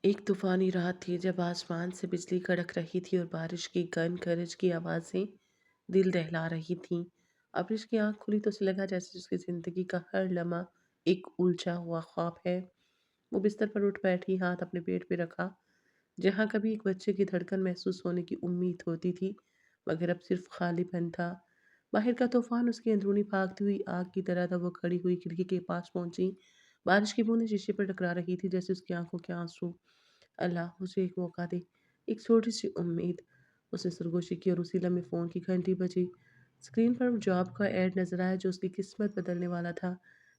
ایک طوفانی رات تھی جب آسمان سے بجلی کڑک رہی تھی اور بارش کی گن گرج کی آوازیں دل دہلا رہی تھیں۔ ابرش کی آنکھ کھلی تو اسے لگا جیسے اس کی زندگی کا ہر لمحہ ایک الجھا ہوا خواب ہے۔ وہ بستر پر اٹھ بیٹھی، ہاتھ اپنے پیٹ پہ رکھا، جہاں کبھی ایک بچے کی دھڑکن محسوس ہونے کی امید ہوتی تھی، مگر اب صرف خالی پن تھا۔ باہر کا طوفان اس کی اندرونی بھاگتی ہوئی آگ کی طرح تھا۔ وہ کھڑی ہوئی کھڑکی کے پاس پہنچی۔ بارش کی بوندیں شیشے پر ٹکرا رہی تھی جیسے اس کی آنکھوں کے آنسو۔ اللہ مجھے ایک موقع دے، ایک چھوٹی سی امید۔ اس نے سرگوشی کی اور اسی لمحے فون کی گھنٹی بجی۔ اسکرین پر جاب کا ایڈ نظر آیا جو اس کی قسمت بدلنے والا تھا۔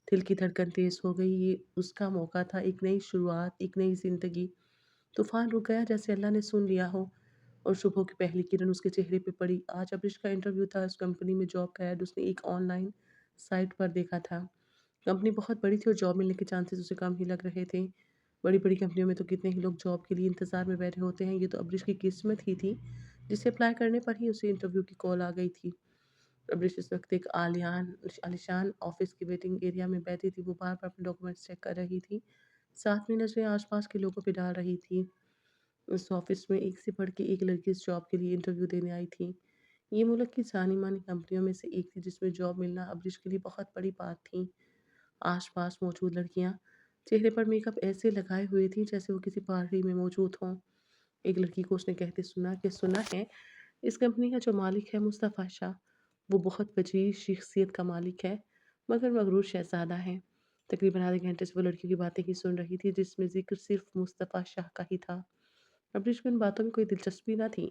دل کی دھڑکن تیز ہو گئی۔ یہ اس کا موقع تھا، ایک نئی شروعات، ایک نئی زندگی۔ طوفان رک گیا جیسے اللہ نے سن لیا ہو، اور صبح کی پہلی کرن اس کے چہرے پہ پڑی۔ آج ابرش کا انٹرویو تھا۔ اس کمپنی میں جاب کا ایڈ اس نے ایک آن لائن سائٹ پر دیکھا تھا۔ کمپنی بہت بڑی تھی اور جاب ملنے کے چانسز اسے کم ہی لگ رہے تھے۔ بڑی بڑی کمپنیوں میں تو کتنے ہی لوگ جاب کے لیے انتظار میں بیٹھے ہوتے ہیں۔ یہ تو ابرش کی قسمت ہی تھی جسے اپلائی کرنے پر ہی اسے انٹرویو کی کال آ گئی تھی۔ ابرش اس وقت ایک عالیشان آفس کی ویٹنگ ایریا میں بیٹھی تھی۔ وہ بار بار اپنے ڈاکومنٹس چیک کر رہی تھی، ساتھ میں نظریں آس پاس کے لوگوں پہ ڈال رہی تھی۔ اس آفس میں ایک سے بڑھ کے ایک لڑکی اس جاب کے لیے انٹرویو دینے آئی تھی۔ یہ ملک کی جانی مانی کمپنیوں میں سے ایک تھی جس میں جاب ملنا ابرش کے لیے بہت بڑی بات تھی۔ آس پاس موجود لڑکیاں چہرے پر میک اپ ایسے لگائے ہوئے تھی جیسے وہ کسی پارٹی میں موجود ہوں۔ ایک لڑکی کو اس نے کہتے سنا ہے اس کمپنی کا جو مالک ہے مصطفیٰ شاہ، وہ بہت وجیح شخصیت کا مالک ہے، مگر مغرور شہزادہ ہے۔ تقریباً آدھے گھنٹے سے وہ لڑکی کی باتیں ہی سن رہی تھی جس میں ذکر صرف مصطفیٰ شاہ کا ہی تھا۔ ابرش کو ان باتوں میں کوئی دلچسپی نہ تھی۔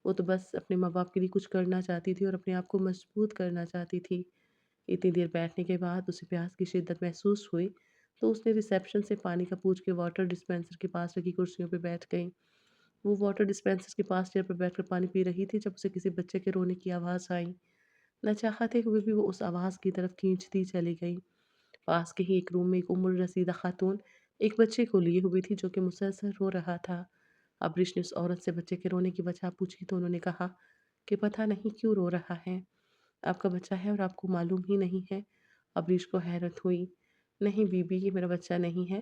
وہ تو بس اپنے ماں باپ کے لیے کچھ کرنا چاہتی تھی اور اپنے آپ کو مضبوط کرنا چاہتی تھی۔ اتنی دیر بیٹھنے کے بعد اسے پیاس کی شدت محسوس ہوئی تو اس نے ریسیپشن سے پانی کا پوچھ کے واٹر ڈسپینسر کے پاس رکھی کرسیوں پہ بیٹھ گئی۔ وہ واٹر ڈسپینسر کے پاس چیئر پر بیٹھ کر پانی پی رہی تھی جب اسے کسی بچے کے رونے کی آواز آئی۔ نہ چاہتے ہوئے بھی وہ اس آواز کی طرف کھینچتی چلی گئی۔ پاس کے ہی ایک روم میں ایک عمر رسیدہ خاتون ایک بچے کو لیے ہوئی تھی جو کہ مسلسل رو رہا تھا۔ ابرش نے اس عورت سے بچے کے رونے کی وجہ پوچھی تو انہوں نے کہا کہ پتہ نہیں کیوں رو رہا ہے، آپ کا بچہ ہے اور آپ کو معلوم ہی نہیں ہے۔ ابرش کو حیرت ہوئی۔ نہیں بی بی، یہ میرا بچہ نہیں ہے،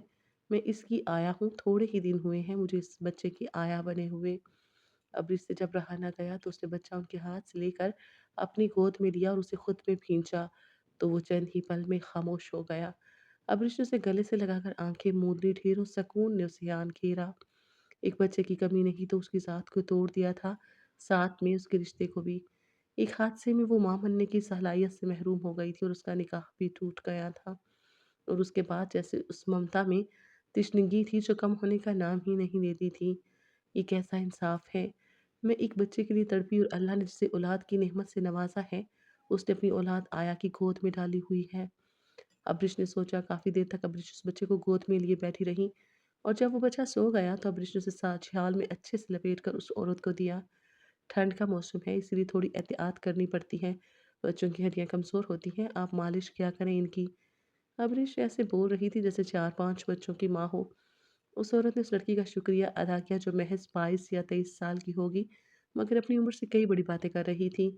میں اس کی آیا ہوں، تھوڑے ہی دن ہوئے ہیں مجھے اس بچے کی آیا بنے ہوئے۔ ابرش سے جب رہا نہ گیا تو اس نے بچہ ان کے ہاتھ سے لے کر اپنی گود میں لیا اور اسے خود میں بھینچا تو وہ چند ہی پل میں خاموش ہو گیا۔ ابرش نے اسے گلے سے لگا کر آنکھیں موند لی، ڈھیروں سکون نے اسے آن گھیرا۔ ایک بچے کی کمی نہیں تو اس کی ذات کو توڑ دیا تھا، ساتھ میں اس کے رشتے کو بھی۔ ایک حادثے میں وہ ماں بننے کی صلاحیت سے محروم ہو گئی تھی اور اس کا نکاح بھی ٹوٹ گیا تھا، اور اس کے بعد جیسے اس ممتا میں تشنگی تھی جو کم ہونے کا نام ہی نہیں لیتی تھی۔ یہ کیسا انصاف ہے، میں ایک بچے کے لیے تڑپی اور اللہ نے جسے اولاد کی نعمت سے نوازا ہے اس نے اپنی اولاد آیا کی گود میں ڈالی ہوئی ہے۔ ابرش نے سوچا۔ کافی دیر تک ابرش اس بچے کو گود میں لیے بیٹھی رہی، اور جب وہ بچہ سو گیا تو ابرش نے اسے چھال میں اچھے سے لپیٹ کر اس عورت کو دیا۔ ٹھنڈ کا موسم ہے اس لیے تھوڑی احتیاط کرنی پڑتی ہے، بچوں کی ہڈیاں کمزور ہوتی ہیں، آپ مالش کیا کریں ان کی۔ ابرش ایسے بول رہی تھی جیسے 4-5 بچوں کی ماں ہو۔ اس عورت نے اس لڑکی کا شکریہ ادا کیا جو محض 22 یا 23 سال کی ہوگی مگر اپنی عمر سے کئی بڑی باتیں کر رہی تھی۔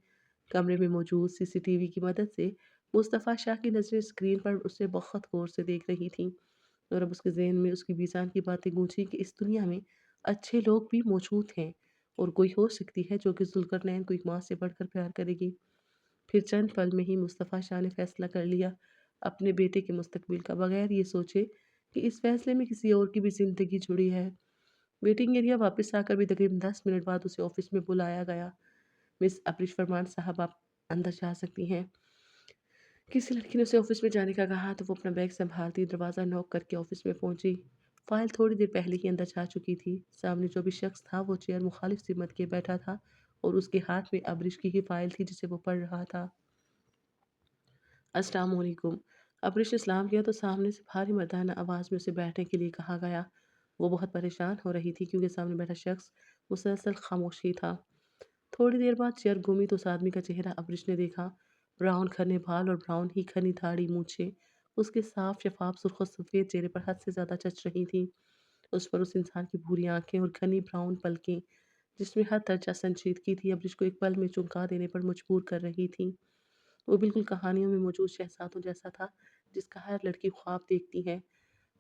کمرے میں موجود سی سی ٹی وی کی مدد سے مصطفیٰ شاہ کی نظریں اسکرین پر اسے بہت غور سے دیکھ رہی تھیں، اور اب اس کے ذہن میں اس کی بیزان کی باتیں گونجی کہ اس دنیا میں اچھے لوگ بھی موجود ہیں اور کوئی ہو سکتی ہے جو کہ ذوالقرنین کو ایک ماں سے بڑھ کر پیار کرے گی۔ پھر چند پل میں ہی مصطفیٰ شاہ نے فیصلہ کر لیا اپنے بیٹے کے مستقبل کا، بغیر یہ سوچے کہ اس فیصلے میں کسی اور کی بھی زندگی جڑی ہے۔ ویٹنگ ایریا واپس آ کر بھی تقریباً 10 منٹ بعد اسے آفس میں بلایا گیا۔ مس ابرش فرمان صاحب، آپ اندر جا سکتی ہیں۔ کسی لڑکی نے اسے آفس میں جانے کا کہا تو وہ اپنا بیگ سنبھالتی دروازہ نوک کر کے آفس میں پہنچی۔ فائل تھوڑی دیر پہلے ہی اندر جا چکی تھی۔ سامنے جو بھی شخص تھا وہ چیئر مخالف سمت کے بیٹھا تھا اور اس کے ہاتھ میں ابرش کی ہی فائل تھی جسے وہ پڑھ رہا تھا۔ السلام علیکم۔ ابرش نے سلام کیا تو سامنے سے بھاری مردانہ آواز میں اسے بیٹھنے کے لیے کہا گیا۔ وہ بہت پریشان ہو رہی تھی کیونکہ سامنے بیٹھا شخص مسلسل خاموش ہی تھا۔ تھوڑی دیر بعد چیئر گھومی تو اس آدمی کا چہرہ ابرش نے دیکھا۔ براؤن گھنے بال اور براؤن ہی گھنی داڑھی مونچھیں اس کے صاف شفاف سرخ و سفید چہرے پر حد سے زیادہ جچ رہی تھی۔ اس پر اس انسان کی بھوری آنکھیں اور گھنی براؤن پلکیں جس میں ہر درجہ سنجیدگی تھی ابرش کو ایک پل میں چونکا دینے پر مجبور کر رہی تھی۔ وہ بالکل کہانیوں میں موجود شہزادوں جیسا تھا جس کا ہر لڑکی خواب دیکھتی ہے۔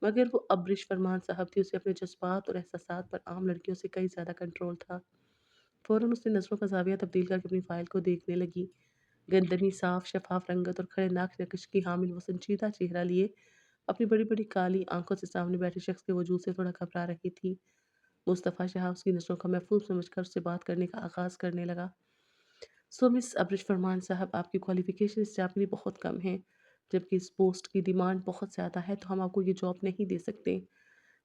मगर वो अब्रिश फरमान साहब थी, उसे अपने जज़्बात और एहसासात पर आम लड़कियों से कई ज़्यादा कंट्रोल था। फ़ौरन उसने नज़रों का ज़ाविया तब्दील करके अपनी फ़ाइल को देखने लगी। गंदनी, साफ शफ़ाफ रंगत और खड़े नाक नक्श की हामिल वो संजीदा चेहरा लिए अपनी बड़ी-बड़ी काली आँखों से सामने बैठे शख़्स के वजूद से थोड़ा घबरा रही थी। मुस्तफ़ा शाह उसकी नज़रों का महफ़ूज़ समझकर उससे बात करने का आगाज़ करने लगा। सो मिस अब्रिश फरमान साहब, आपकी क्वालिफ़िकेशन इस जॉब के लिए बहुत कम है, जबकि इस पोस्ट की डिमांड बहुत ज़्यादा है, तो हम आपको ये जॉब नहीं दे सकते।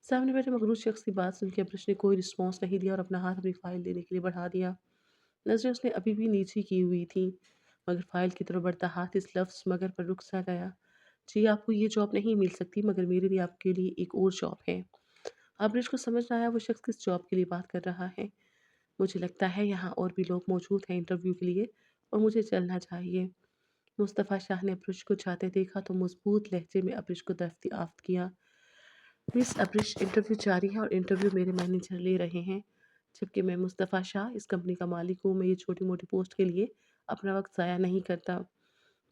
सामने बैठे मखरूज शख्स की बात सुन के अब्रिश ने कोई रिस्पॉन्स नहीं दिया और अपना हाथ अपनी फ़ाइल लेने के लिए बढ़ा दिया। नज़रें उसने अभी भी नीची की हुई थीं, मगर फ़ाइल की तरफ बढ़ता हाथ इस लफ्ज़ मगर पर रुक सा गया। जी, आपको ये जॉब नहीं मिल सकती, मगर मेरे लिए आपके लिए एक और जॉब है। अब्रिश को समझ ना आया वो शख्स किस जॉब के लिए बात कर रहा है। मुझे लगता है यहाँ और भी लोग मौजूद हैं इंटरव्यू के लिए और मुझे चलना चाहिए। मुस्तफ़ा शाह ने अब्रिश को जाते देखा तो मज़बूत लहजे में अब्रिश को दफ़्तियाफ़्त किया। मिस अब्रिश, इंटरव्यू जारी है और इंटरव्यू मेरे मैनेजर ले रहे हैं, जबकि मैं मुस्तफ़ा शाह इस कंपनी का मालिक हूँ। मैं ये छोटी-मोटी पोस्ट के लिए अपना वक़्त ज़ाया नहीं करता।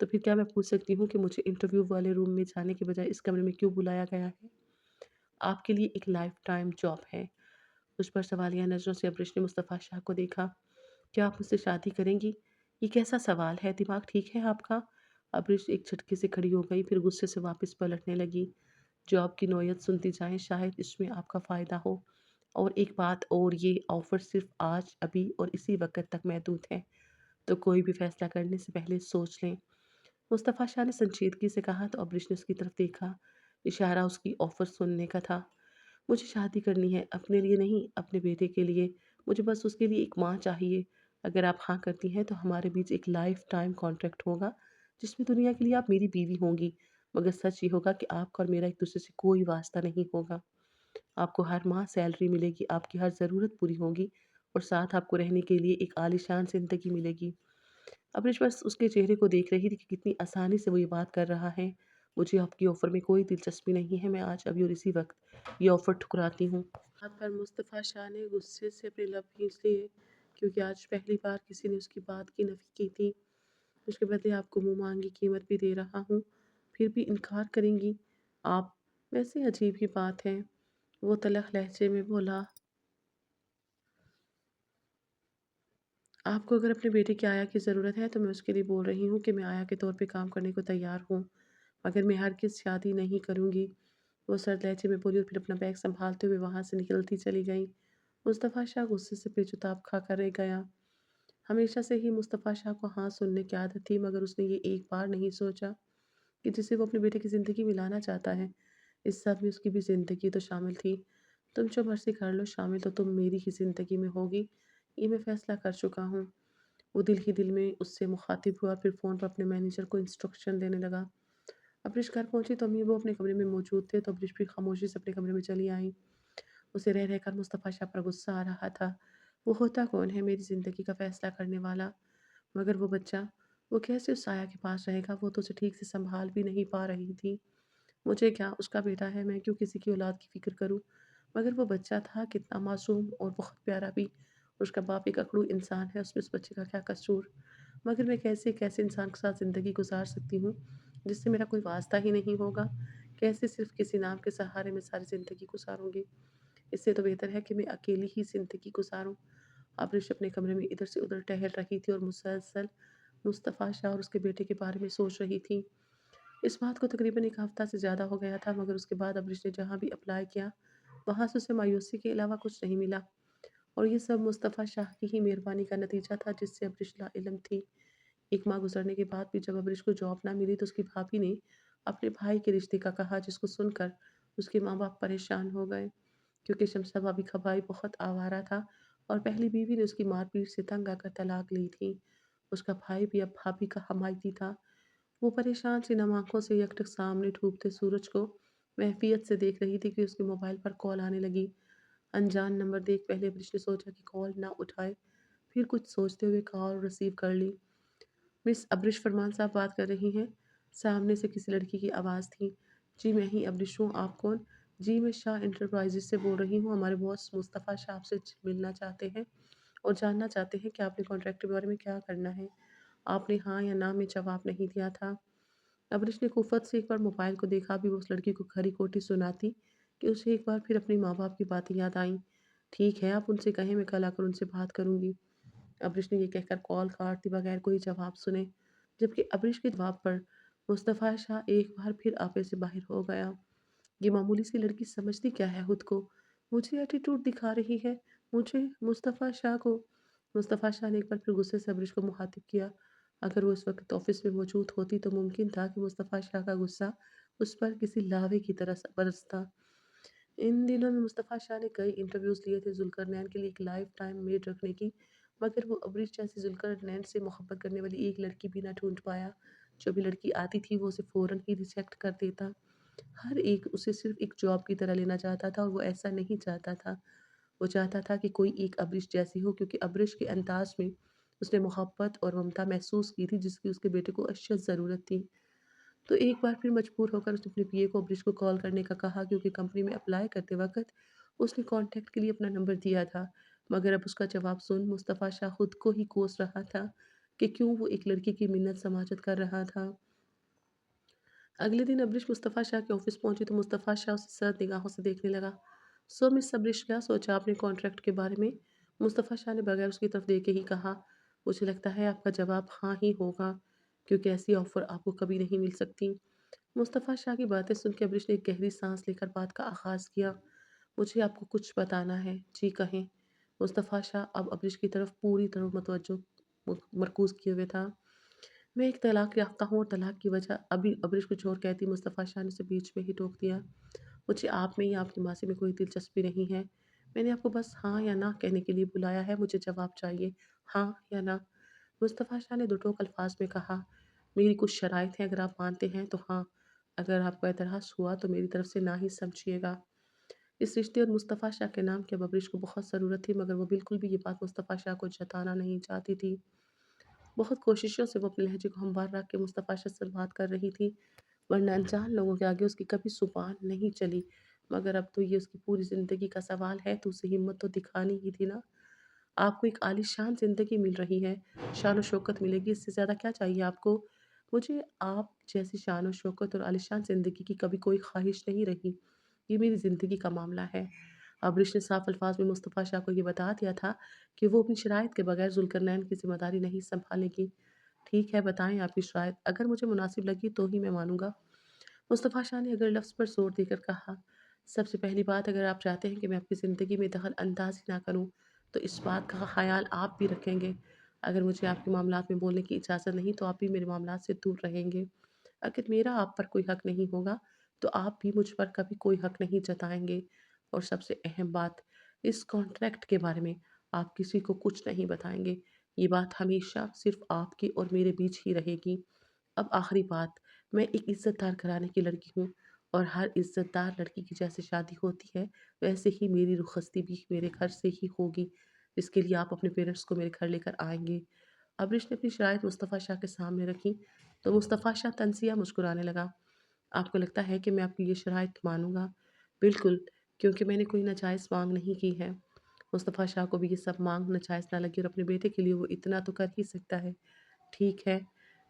तो फिर क्या मैं पूछ सकती हूँ कि मुझे इंटरव्यू वाले रूम में जाने के बजाय इस कमरे में क्यों बुलाया गया है? आपके लिए एक लाइफ़ टाइम जॉब है। उस पर सवालिया नज़रों से अब्रिश ने मुस्तफ़ा शाह को देखा। क्या आप मुझसे शादी करेंगी? ये कैसा सवाल है? दिमाग ठीक है आपका? अब्रिश एक झटके से खड़ी हो गई, फिर गुस्से से वापस पलटने लगी। जॉब की नौयत सुनती जाएँ, शायद इसमें आपका फ़ायदा हो। और एक बात और, ये ऑफ़र सिर्फ़ आज, अभी और इसी वक़्त तक महदूद है, तो कोई भी फ़ैसला करने से पहले सोच लें। मुस्तफ़ा शाह ने संजीदगी से कहा तो अब्रिश ने उसकी तरफ देखा। इशारा उसकी ऑफ़र सुनने का था। मुझे शादी करनी है, अपने लिए नहीं, अपने बेटे के लिए। मुझे बस उसके लिए एक माँ चाहिए। अगर आप हाँ करती हैं तो हमारे बीच एक लाइफ़ टाइम कॉन्ट्रैक्ट होगा, जिसमें दुनिया के लिए आप मेरी बीवी होंगी। मगर सच ये होगा कि आपका और मेरा एक-दूसरे से कोई वास्ता नहीं होगा। आपको हर माह सैलरी मिलेगी, आपकी हर ज़रूरत पूरी होगी और साथ आपको रहने के लिए एक आलीशान ज़िंदगी मिलेगी। अब्रिश बस उसके चेहरे को देख रही थी कि कितनी आसानी से वो ये बात कर रहा है। मुझे आपकी ऑफ़र में कोई दिलचस्पी नहीं है, मैं आज, अभी और इसी वक़्त ये ऑफ़र ठुकराती हूँ। बात पर मुस्तफ़ा शाह ने गुस्से से अपने लब खींच लिए, क्योंकि आज पहली बार किसी ने उसकी बात की नफ़ी की थी। उसके बदले आपको मुँह मांगी कीमत भी दे रहा हूँ, फिर भी इनकार करेंगी आप? वैसे अजीब ही बात है। वो तलख़ लहजे में बोला, आपको अगर अपने बेटे की आया की ज़रूरत है तो मैं उसके लिए बोल रही हूँ कि मैं आया के तौर पे काम करने को तैयार हूँ, मगर मैं हरगिज़ शादी नहीं करूँगी। वो सर्द लहजे में बोली और फिर अपना बैग सँभालते हुए वहाँ से निकलती चली गई। मुस्तफ़ा शाह गुस्से से बेजुबान खाकर रह गया। हमेशा से ही मुस्तफ़ा शाह को हाँ सुनने की आदत थी, मगर उसने ये एक बार नहीं सोचा कि जिसे वो अपने बेटे की ज़िंदगी में लाना चाहता है, इस सब में उसकी भी ज़िंदगी तो शामिल थी। तुम जो मर्ज़ी कर लो, शामिल तो तुम मेरी ही ज़िंदगी में होगी, ये मैं फ़ैसला कर चुका हूँ। वो दिल ही दिल में उससे मुख़ातिब हुआ, फिर फ़ोन पर अपने मैनेजर को इंस्ट्रक्शन देने लगा। अब्रिश घर पहुँची तो अम्मी वो अपने कमरे में मौजूद थे, तो अब्रिश भी खामोशी से अपने कमरे में चली आई। उसे रह रहकर मुस्तफ़ा शाह पर गुस्सा आ रहा था। वो होता कौन है मेरी ज़िंदगी का फ़ैसला करने वाला? मगर वो बच्चा, वो कैसे उस साया के पास रहेगा? वो तो उसे ठीक से सँभाल भी नहीं पा रही थी। मुझे क्या, उसका बेटा है, मैं क्यों किसी की औलाद की फ़िक्र करूँ? मगर वो बच्चा था कितना मासूम और बहुत प्यारा भी। उसका बाप एक अकड़ू इंसान है, उसमें उस बच्चे का क्या कसूर? मगर मैं कैसे एक ऐसे इंसान के साथ ज़िंदगी गुज़ार सकती हूँ, जिससे मेरा कोई वास्ता ही नहीं होगा? कैसे सिर्फ़ किसी नाम के सहारे मैं सारी ज़िंदगी गुज़ारूँगी? इससे तो बेहतर है कि मैं अकेली ही ज़िंदगी गुज़ारूँ। आबरिश अपने कमरे में इधर से उधर टहल रही थी और मुसलसल मुस्तफ़ा शाह और उसके बेटे के बारे में सोच रही थी। इस बात को तकरीबन 1 हफ़्ता से ज़्यादा हो गया था, मगर उसके बाद अबरिश ने जहाँ भी अप्लाई किया, वहाँ से उसे मायूसी के अलावा कुछ नहीं मिला और ये सब मुस्तफ़ा शाह की ही मेहरबानी का नतीजा था, जिससे अबरिश लाइल्म थी। 1 माह गुज़रने के बाद भी जब अबरिश को जॉब ना मिली, तो उसकी भाभी ने अपने भाई के रिश्ते का कहा, जिसको सुनकर उसके माँ-बाप परेशान हो गए, क्योंकि शमशा भाभी का भाई बहुत आवारा था और पहली बीवी ने उसकी मार-पीट से तंग आकर तलाक ली थी। उसका भाई भी अब भाभी का हमायती था। वो परेशान सी नम आँखों से एकटक सामने डूबते सूरज को महफ़ियत से देख रही थी कि उसके मोबाइल पर कॉल आने लगी। अनजान नंबर देख पहले अबरिश ने सोचा कि कॉल ना उठाए, फिर कुछ सोचते हुए कॉल रिसीव कर ली। मिस अबरिश फरमान साहब बात कर रही हैं? सामने से किसी लड़की की आवाज़ थी। जी, मैं ही अबरिश हूँ, आप कौन? जी, मैं शाह एंटरप्राइज़ेज़ से बोल रही हूँ। हमारे बॉस मुस्तफ़ा शाह आपसे मिलना चाहते हैं और जानना चाहते हैं कि आपने कॉन्ट्रैक्ट के बारे में क्या करना है। आपने हाँ या ना में जवाब नहीं दिया था। अबरिश ने कुफ़त से एक बार मोबाइल को देखा भी वो उस लड़की को खरी-खोटी सुनाती कि उसे एक बार फिर अपने माँ-बाप की बातें याद आईं। ठीक है, आप उनसे कहें मैं कल आकर उनसे बात करूँगी। अबरिश ने ये कहकर कॉल काट दी बगैर कोई जवाब सुने। जबकि अबरिश के जवाब पर मुस्तफ़ा शाह एक बार फिर आपे से बाहिर हो गया। ये मामूली सी लड़की समझती क्या है खुद को? मुझे एटीट्यूड दिखा रही है, मुझे मुस्तफ़ा शाह को। मुस्तफ़ा शाह ने एक बार फिर गुस्से से अबरिश को मुख़ातिब किया। अगर वो इस वक़्त ऑफ़िस में मौजूद होती तो मुमकिन था कि मुस्तफ़ा शाह का गुस्सा उस पर किसी लावे की तरह बरसता। इन दिनों में मुस्तफ़ा शाह ने कई इंटरव्यूज़ लिए थे ज़ुल्करनैन के लिए एक लाइफ़ टाइम मेड रखने की, मगर वो अबरिश जैसी ज़ुल्करनैन से मोहब्बत करने वाली एक लड़की भी ना ढूँढ पाया। जो भी लड़की आती थी वो उसे फ़ौरन ही रिजेक्ट कर देता। हर एक उसे सिर्फ़ एक जॉब की तरह लेना चाहता था और वो ऐसा नहीं चाहता था। वो चाहता था कि कोई एक अबरिश जैसी हो क्योंकि अबरिश के अंदाज़ में उसने मोहब्बत और ममता महसूस की थी जिसकी उसके बेटे को अशद ज़रूरत थी। तो एक बार फिर मजबूर होकर उसने अपने पीए को अबरिश को कॉल करने का कहा क्योंकि कंपनी में अप्लाई करते वक़्त उसने कॉन्टैक्ट के लिए अपना नंबर दिया था। मगर अब उसका जवाब सुन मुस्तफ़ा शाह खुद को ही कोस रहा था कि क्यों वो एक लड़की की मिन्नत समाजत कर रहा था। अगले दिन अबरिश मुस्तफ़ा शाह के ऑफ़िस पहुंची तो मुस्तफ़ा शाह उसे सर्द निगाहों से देखने लगा। सो मिस अबरिश क्या सोचा आपने कॉन्ट्रैक्ट के बारे में? मुस्तफ़ा शाह ने बगैर उसकी तरफ देखे ही कहा, मुझे लगता है आपका जवाब हाँ ही होगा क्योंकि ऐसी ऑफ़र आपको कभी नहीं मिल सकती। मुस्तफ़ा शाह की बातें सुन के अबरिश ने एक गहरी सांस लेकर बात का आगाज़ किया। मुझे आपको कुछ बताना है। जी कहें। मुस्तफ़ा शाह अब अबरिश की तरफ पूरी तरह मतवज्जो मरकूज़ किए हुए था। मैं एक तलाक याफ़्ता हूँ और तलाक की वजह अभी अबरिश कुछ और कहती मुस्तफ़ा शाह ने उसे बीच में ही टोक दिया। मुझे आप में या आपकी मासी में कोई दिलचस्पी नहीं है। मैंने आपको बस हाँ या ना कहने के लिए बुलाया है, मुझे जवाब चाहिए, हाँ या ना। मुस्तफ़ा शाह ने दो टोक अल्फ़ाज़ में कहा, मेरी कुछ शराइत हैं, अगर आप मानते हैं तो हाँ, अगर आपको एतराज़ हुआ तो मेरी तरफ से ना ही समझिएगा। इस रिश्ते और मुस्तफ़ा शाह के नाम की अब अबरिश को बहुत ज़रूरत थी मगर वो बिल्कुल भी ये बात मुस्तफ़ा शाह को जताना नहीं चाहती थी। बहुत कोशिशों से वो अपने लहजे को हमवार रख के मुस्तफ़ा शाह से बात कर रही थी, वरना अनजान लोगों के आगे उसकी कभी ज़ुबान नहीं चली। मगर अब तो ये उसकी पूरी ज़िंदगी का सवाल है तो उसे हिम्मत तो दिखानी ही थी ना। आपको एक आलीशान ज़िंदगी मिल रही है, शान-ओ-शौकत मिलेगी, इससे ज़्यादा क्या चाहिए आपको? मुझे आप जैसी शान-ओ-शौकत और आलीशान ज़िंदगी की कभी कोई ख़्वाहिश नहीं रही। ये मेरी ज़िंदगी का मामला है। अबरिश ने साफ अल्फाज में मुस्तफ़ा शाह को ये बता दिया था कि वो अपनी शराइत के बगैर ज़ुल्करनैन की ज़िम्मेदारी नहीं सँभालेगी। ठीक है, बताएँ आपकी शराइत, अगर मुझे मुनासिब लगी तो ही मैं मानूँगा। मुस्तफ़ा शाह ने अगर लफ्ज़ पर ज़ोर देकर कहा, सबसे पहली बात अगर आप चाहते हैं कि मैं आपकी ज़िंदगी में दखल अंदाज़ी ना करूँ, तो इस बात का ख़याल आप भी रखेंगे। अगर मुझे आपके मामलात में बोलने की इजाज़त नहीं तो आप भी मेरे मामलात से दूर रहेंगे। अगर मेरा आप पर कोई हक़ नहीं होगा, तो आप भी मुझ पर कभी कोई हक़ नहीं जताएँगे। और सबसे अहम बात, इस कॉन्ट्रैक्ट के बारे में आप किसी को कुछ नहीं बताएँगे। ये बात हमेशा सिर्फ़ आपकी और मेरे बीच ही रहेगी। अब आखिरी बात, मैं एक इज़्ज़तदार घराने की लड़की हूँ और हर इज़्ज़तदार लड़की की जैसे शादी होती है, वैसे ही मेरी रुख़्सती भी मेरे घर से ही होगी, जिसके लिए आप अपने पेरेंट्स को मेरे घर लेकर आएँगे। अबरिश ने अपनी शराइत मुस्तफ़ा शाह के सामने रखी, तो मुस्तफ़ा शाह तनसिया मुस्कुराने लगा। आपको लगता है कि मैं आपकी ये शराइत मानूँगा? बिल्कुल, क्योंकि मैंने कोई नाजायज़ माँग नहीं की है। मुस्तफ़ा शाह को भी ये सब माँग नाजायज़ ना लगी और अपने बेटे के लिए वो इतना तो कर ही सकता है। ठीक है,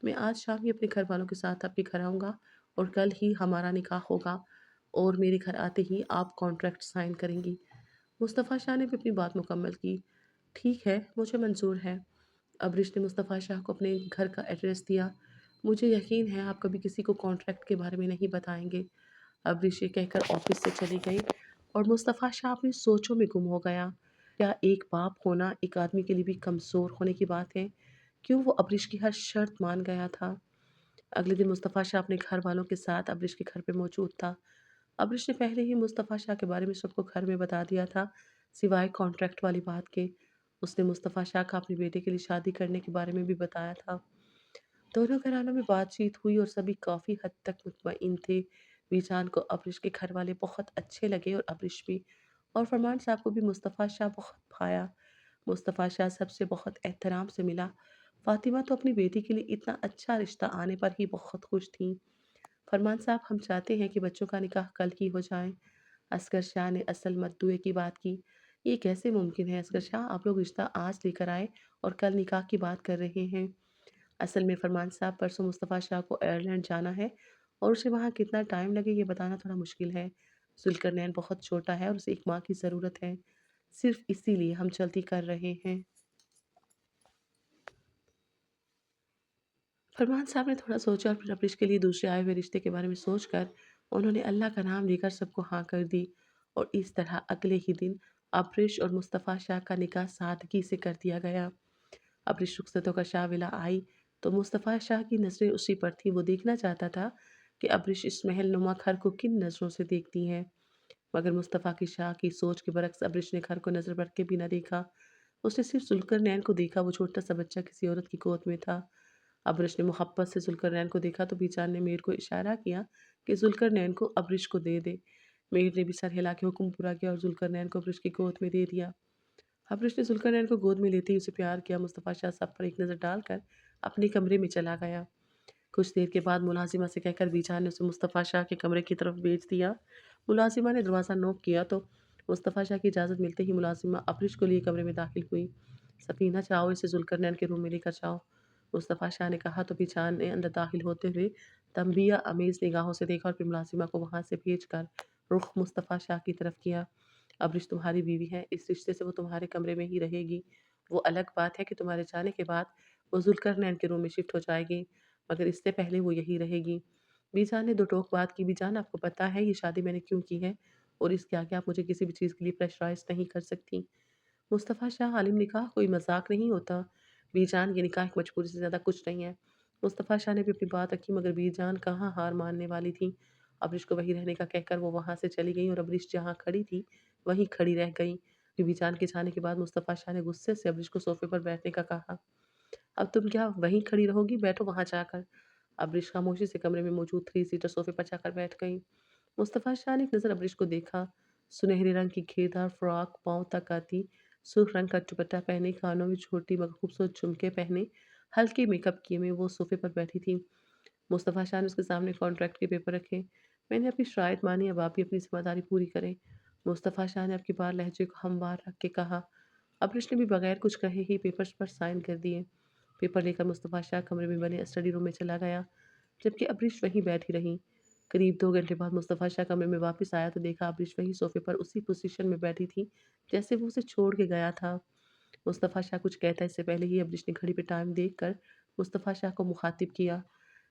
मैं आज शाम ही अपने घरवालों के साथ आपके घर आऊँगा और कल ही हमारा निकाह होगा और मेरे घर आते ही आप कॉन्ट्रैक्ट साइन करेंगी। मुस्तफ़ा शाह ने भी अपनी बात मुकम्मल की। ठीक है, मुझे मंज़ूर है। अबरिश ने मुस्तफ़ा शाह को अपने घर का एड्रेस दिया। मुझे यकीन है आप कभी किसी को कॉन्ट्रैक्ट के बारे में नहीं बताएँगे। अबरिश ये कहकर ऑफ़िस से चली गई और मुस्तफ़ा शाह अपनी सोचों में गुम हो गया। क्या एक बाप होना एक आदमी के लिए भी कमज़ोर होने की बात है? क्यों वो अबरिश की हर शर्त मान गया था? अगले दिन मुस्तफ़ा शाह अपने घर वालों के साथ अबरिश के घर पे मौजूद था। अबरिश ने पहले ही मुस्तफ़ा शाह के बारे में सबको घर में बता दिया था, सिवाय कॉन्ट्रैक्ट वाली बात के। उसने मुस्तफ़ा शाह का अपने बेटे के लिए शादी करने के बारे में भी बताया था। दोनों घरानों में बातचीत हुई और सभी काफ़ी हद तक मुतमईन थे। मीजान को अबरिश के घर वाले बहुत अच्छे लगे और अबरिश भी। और फरमान साहब को भी मुस्तफ़ा शाह बहुत भाया। मुस्तफ़ा शाह सबसे बहुत एहतराम से मिला। फ़ातिमा तो अपनी बेटी के लिए इतना अच्छा रिश्ता आने पर ही बहुत खुश थीं। फरमान साहब हम चाहते हैं कि बच्चों का निकाह कल ही हो जाए। असगर शाह ने असल मद्दुए की बात की। ये कैसे मुमकिन है असगर शाह, आप लोग रिश्ता आज लेकर आए और कल निकाह की बात कर रहे हैं। اصل میں فرمان صاحب پرسوں مصطفیٰ شاہ کو آئرلینڈ جانا ہے اور اسے وہاں کتنا ٹائم لگے یہ بتانا تھوڑا مشکل ہے۔ ذوالقرنین بہت چھوٹا ہے اور اسے ایک ماں کی ضرورت ہے۔ صرف اسی لیے ہم جلدی کر رہے ہیں۔ فرمان صاحب نے تھوڑا سوچا اور پھر اپریش کے لیے دوسرے آئے ہوئے رشتے کے بارے میں سوچ کر انہوں نے اللہ کا نام لے کر سب کو ہاں کر دی، اور اس طرح اگلے ہی دن اپریش اور مصطفیٰ شاہ کا نکاح سادگی سے کر دیا گیا۔ اپریش رخصتوں کا شاولہ آئی تو مصطفیٰ شاہ کی نظریں اسی پر تھیں۔ وہ دیکھنا چاہتا تھا کہ اپریش اس محل نما گھر کو کن نظروں سے دیکھتی ہے، مگر مصطفیٰ کی شاہ کی سوچ کے برعکس اپریش نے گھر کو نظر بھر کے بھی نہ دیکھا۔ اس نے صرف ذوالقرنین کو دیکھا، وہ چھوٹا سا بچہ کسی عورت کی گود میں تھا۔ ابرش نے محبت سے ذوالقرنین کو دیکھا تو بیچان نے میر کو اشارہ کیا کہ ذوالقرنین کو ابرش کو دے دے۔ میر نے بھی سر ہلا کے حکم پورا کیا اور ذوالقرنین کو ابرش کی گود میں دے دیا۔ ابرش نے ذوالقرنین کو گود میں لیتے ہی اسے پیار کیا۔ مصطفیٰ شاہ سب پر ایک نظر ڈال کر اپنے کمرے میں چلا گیا۔ کچھ دیر کے بعد ملازمہ سے کہہ کر بیچان نے اسے مصطفیٰ شاہ کے کمرے کی طرف بھیج دیا۔ ملازمہ نے دروازہ نوک کیا تو مصطفیٰ شاہ کی اجازت ملتے ہی ملازمہ ابرش کو لیے کمرے میں داخل ہوئی۔ سفینہ چاہو اسے ذوالقرنین کے روم میں لے کر جاؤ، مصطفیٰ شاہ نے کہا تو بیچان نے اندر داخل ہوتے ہوئے تنبیہ آمیز نگاہوں سے دیکھا اور پھر ملازمہ کو وہاں سے بھیج کر رخ مصطفیٰ شاہ کی طرف کیا۔ ابرش تمہاری بیوی ہے، اس رشتے سے وہ تمہارے کمرے میں ہی رہے گی۔ وہ الگ بات ہے کہ تمہارے جانے کے بعد وہ ذوالقرنین کے روم میں شفٹ ہو جائے گی، مگر اس سے پہلے وہ یہی رہے گی۔ بیجان نے دو ٹوک بات کی۔ بیجان آپ کو پتہ ہے یہ شادی میں نے کیوں کی ہے، اور اس کے آگے آپ مجھے کسی بھی چیز کے لیے پریشرائز نہیں کر سکتی۔ مصطفیٰ شاہ عالم نکاح کوئی مذاق نہیں ہوتا۔ بی جان یہ نکاح ایک مجبوری سے زیادہ کچھ نہیں ہے۔ مصطفیٰ شاہ نے بھی اپنی بات رکھی مگر بی جان کہاں ہار ماننے والی تھی۔ ابرش کو وہیں رہنے کا کہہ کر وہ وہاں سے چلی گئی اور ابرش جہاں کھڑی تھی وہیں کھڑی رہ گئی۔ بی جان کے جانے کے بعد مصطفیٰ شاہ نے غصے سے ابرش کو صوفے پر بیٹھنے کا کہا۔ اب تم کیا وہیں کھڑی رہو گی؟ بیٹھو وہاں جا کر۔ ابرش خاموشی سے کمرے میں موجود 3 سیٹر صوفے پر جا کر بیٹھ گئی۔ مصطفیٰ شاہ نے ایک نظر ابرش کو دیکھا۔ سنہرے رنگ کی گھیردار فراک پاؤں تک آتی، سرخ رنگ کا دوپٹہ پہنے، کانوں میں چھوٹی مگر خوبصورت جھمکے پہنے، ہلکے میک اپ کیے میں وہ صوفے پر بیٹھی تھی۔ مصطفیٰ شاہ نے اس کے سامنے کانٹریکٹ کے پیپر رکھے۔ میں نے اپنی شرائط مانی، اب آپ بھی اپنی ذمہ داری پوری کریں۔ مصطفیٰ شاہ نے اب کی بار لہجے کو ہموار رکھ کے کہا۔ ابرش نے بھی بغیر کچھ کہے ہی پیپرز پر سائن کر دیے۔ پیپر لے کر مصطفیٰ شاہ کمرے میں بنے اسٹڈی روم میں چلا گیا، جبکہ ابرش وہیں بیٹھی رہی۔ قریب 2 گھنٹے بعد مصطفیٰ شاہ کمرے میں واپس آیا تو دیکھا ابرش وہیں صوفے پر اسی پوزیشن میں بیٹھی تھی جیسے وہ اسے چھوڑ کے گیا تھا۔ مصطفیٰ شاہ کچھ کہتا اس سے پہلے ہی ابرش نے گھڑی پہ ٹائم دیکھ کر مصطفیٰ شاہ کو مخاطب کیا۔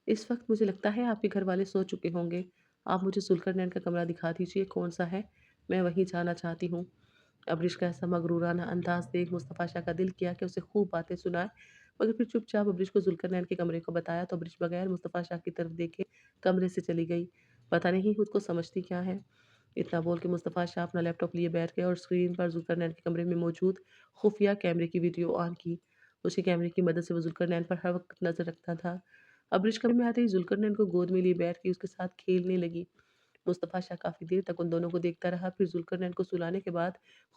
اس وقت مجھے لگتا ہے آپ کے گھر والے سو چکے ہوں گے۔ آپ مجھے ذوالقرنین کا کمرہ دکھا دیجیے، کون سا ہے؟ میں وہیں جانا چاہتی ہوں۔ ابرش کا ایسا مغرورانہ انداز دیکھ مصطفیٰ شاہ کا دل کیا کہ اسے خوب باتیں سنائے، مگر پھر چپ چاپ ابرش کو ذوالقرنین کے کمرے کو بتایا تو ابرش بغیر مصطفیٰ شاہ کی طرف دیکھے کمرے سے چلی گئی۔ پتہ نہیں خود کو سمجھتی کیا ہے۔ اتنا بول کے مصطفیٰ شاہ اپنا لیپ ٹاپ لیے بیٹھ گئے اور اسکرین پر ذوالقرنین کے کمرے میں موجود خفیہ کیمرے کی ویڈیو آن کی۔ اسی کیمرے کی مدد سے وہ ذوالقرنین پر ہر وقت نظر رکھتا تھا۔ ابرش کمرے میں آتے ہی ذوالقرنین کو گود میں لیے بیٹھ کے اس کے ساتھ کھیلنے لگی۔ مصطفیٰ شاہ کافی دیر تک ان دونوں کو دیکھتا رہا، پھر ذوالقرنین کو سلانے کے بعد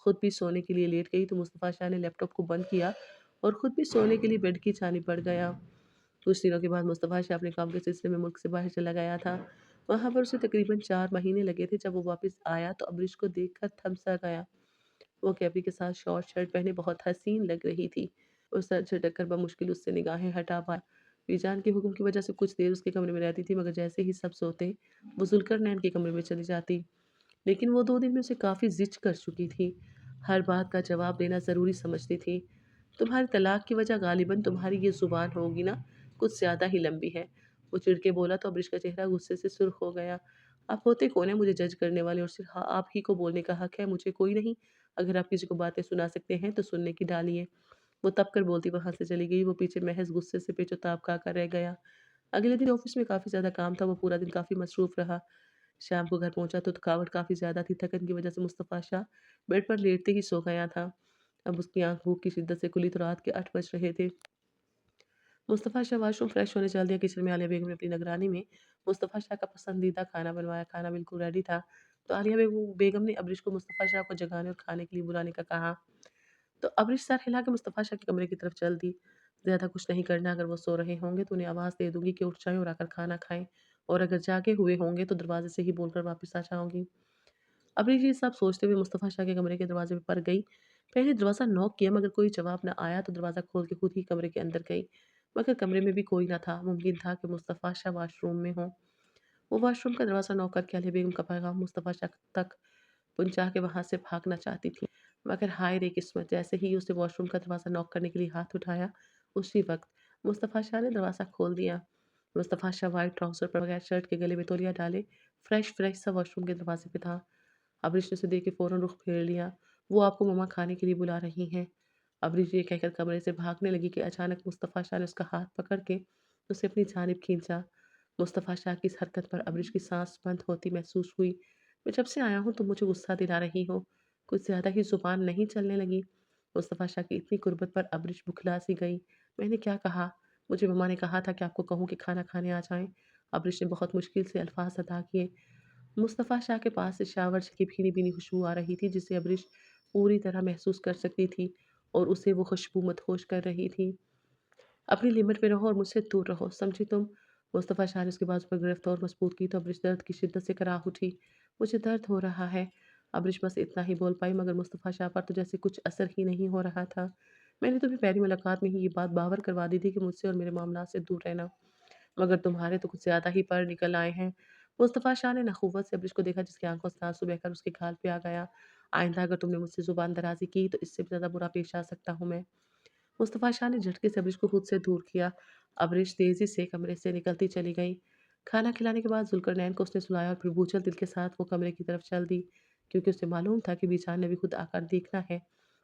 خود بھی سونے کے لیے لیٹ گئی تو مصطفیٰ شاہ نے لیپ ٹاپ کو بند کیا اور خود بھی سونے کے لیے بیڈ کی جانب بڑھ گیا۔ کچھ دنوں کے بعد مصطفیٰ شاہ اپنے کام کے سلسلے میں ملک سے باہر چلا گیا تھا۔ وہاں پر اسے تقریباً 4 مہینے لگے تھے۔ جب وہ واپس آیا تو ابرش کو دیکھ کر تھم سا گیا۔ وہ کیپری کے ساتھ شارٹ شرٹ پہنے بہت حسین لگ رہی تھی۔ اس سر جھٹک کر بمشکل اس سے نگاہیں ہٹا پایا۔ بیجان کے حکم کی وجہ سے کچھ دیر اس کے کمرے میں رہتی تھی، مگر جیسے ہی سب سوتے وہ ذوالقرنین کے کمرے میں چلی جاتی۔ لیکن وہ 2 دن میں اسے کافی زِچ کر چکی تھی۔ ہر بات کا جواب دینا ضروری سمجھتی تھی۔ تمہاری طلاق کی وجہ غالباً تمہاری یہ زبان ہوگی نا، کچھ زیادہ ہی لمبی ہے۔ وہ چڑ کے بولا تو ابرش کا چہرہ غصے سے سرخ ہو گیا۔ آپ ہوتے کون ہیں مجھے جج کرنے والے، اور صرف آپ ہی کو بولنے کا حق ہے، مجھے کوئی نہیں۔ اگر آپ کسی کو باتیں سنا سکتے ہیں تو سننے کی ڈالیے۔ وہ تب کر بولتی وہاں سے چلی گئی۔ وہ پیچھے محض غصے سے پیچ و تاب کھا کر رہ گیا۔ اگلے دن آفس میں کافی زیادہ کام تھا، وہ پورا دن کافی مصروف رہا۔ شام کو گھر پہنچا تو تھکاوٹ کافی زیادہ تھی۔ تھکن کی وجہ سے مصطفیٰ شاہ بیڈ پر لیٹتے ہی سو گیا تھا۔ اب اس کی آنکھ بھوک کی شدت سے کھلی تو رات کے 8 بج رہے تھے۔ مصطفیٰ شاہ واش روم فریش ہونے چل دیا۔ کچن میں عالیہ بیگم نے اپنی نگرانی میں مصطفیٰ شاہ کا پسندیدہ کھانا بنوایا۔ کھانا بالکل ریڈی تھا تو عالیہ بیگم نے ابرش کو مصطفیٰ شاہ کو جگانے اور کھانے کے لیے بلانے کا کہا۔ تو ابرش سر ہلا کے مصطفیٰ شاہ کے کمرے کی طرف چل دی۔ زیادہ کچھ نہیں کرنا، اگر وہ سو رہے ہوں گے تو انہیں آواز دے دوں گی کہ اٹھ جائیں اور آ کر کھانا کھائیں، اور اگر جاگے ہوئے ہوں گے تو دروازے سے ہی بول کر واپس آ جاؤں گی۔ ابرش یہ سب سوچتے ہوئے مصطفیٰ شاہ کے کمرے کے دروازے پر گئی۔ پہلے دروازہ نوک کیا مگر کوئی جواب نہ آیا تو دروازہ کھول کے خود ہی کمرے کے اندر گئی۔ मगर कमरे में भी कोई न था। मुमकिन था कि मुस्तफ़ा शाह वॉशरूम में हों। वो वॉशरूम का दरवाज़ा नॉक करके अली बेगम का पैगाम मुस्तफ़ा शाह तक पहुँचा के वहाँ से भागना चाहती थी। मगर हाय रे किस्मत! जैसे ही उसने वॉशरूम का दरवाज़ा नॉक करने के लिए हाथ उठाया, उसी वक़्त मुस्तफ़ा शाह ने दरवाज़ा खोल दिया। मुस्तफ़ा शाह व्हाइट ट्राउज़र पर बगैर शर्ट के गले में तौलिया डाले फ्रेश सा वॉशरूम के दरवाज़े पे था। अबरिश ने उसे देख के फ़ौरन रुख फेर लिया। वो आपको मम्मा खाने के लिए बुला रही हैं। अबरिश ये कहकर कमरे से भागने लगी कि अचानक मुस्तफ़ा शाह ने उसका हाथ पकड़ के उसे अपनी जानिब खींचा। मुस्तफ़ा शाह की इस हरकत पर अबरिश की सांस बंद होती महसूस हुई। मैं जब से आया हूँ तुम मुझे गुस्सा दिला रही हो। कुछ ज़्यादा ही ज़ुबान नहीं चलने लगी। मुस्तफ़ा शाह की इतनी कुर्बत पर अबरिश बुखला सी गई। मैंने क्या कहा? मुझे मम्मा ने कहा था कि आपको कहूँ कि खाना खाने आ जाएँ। अबरिश ने बहुत मुश्किल से अल्फ़ाज़ अदा किए। मुस्तफ़ा शाह के पास से शावर की भीनी-भीनी खुशबू आ रही थी जिसे अबरिश पूरी तरह महसूस कर सकती थी और उसे वो खुशबू मदहोश कर रही थी। अपनी लिमिट में रहो और मुझसे दूर रहो, समझी तुम? मुस्तफ़ा शाह ने उसके बाजू पर गिरफ्त और मजबूत की तो अबरिश दर्द की शिद्दत से कराह उठी। मुझे दर्द हो रहा है। अबरिश बस इतना ही बोल पाई मगर मुस्तफ़ा शाह पर तो जैसे कुछ असर ही नहीं हो रहा था। मैंने तुम्हें पहली मुलाकात में ही ये बात बावर करवा दी थी कि मुझसे और मेरे मामलात से दूर रहना। मगर तुम्हारे तो कुछ ज़्यादा ही पर निकल आए हैं। मुस्तफ़ा शाह ने नखुवत से अबरिश को देखा जिसकी आँखों से आँसू बहकर उसके गाल पे आ गया। आइंदा अगर तुमने मुझसे ज़ुबान दराज़ी की तो इससे भी ज़्यादा बुरा पेश आ सकता हूँ मैं। मुस्तफ़ा शाह ने झटके से अबरिश को खुद से दूर किया। अबरिश तेज़ी से कमरे से निकलती चली गई। खाना खिलाने के बाद ज़ुल्करनैन को उसने सुलाया और फिर बोझल दिल के साथ वो कमरे की तरफ चल दी, क्योंकि उसे मालूम था कि बेचारे ने भी खुद आकर देखना है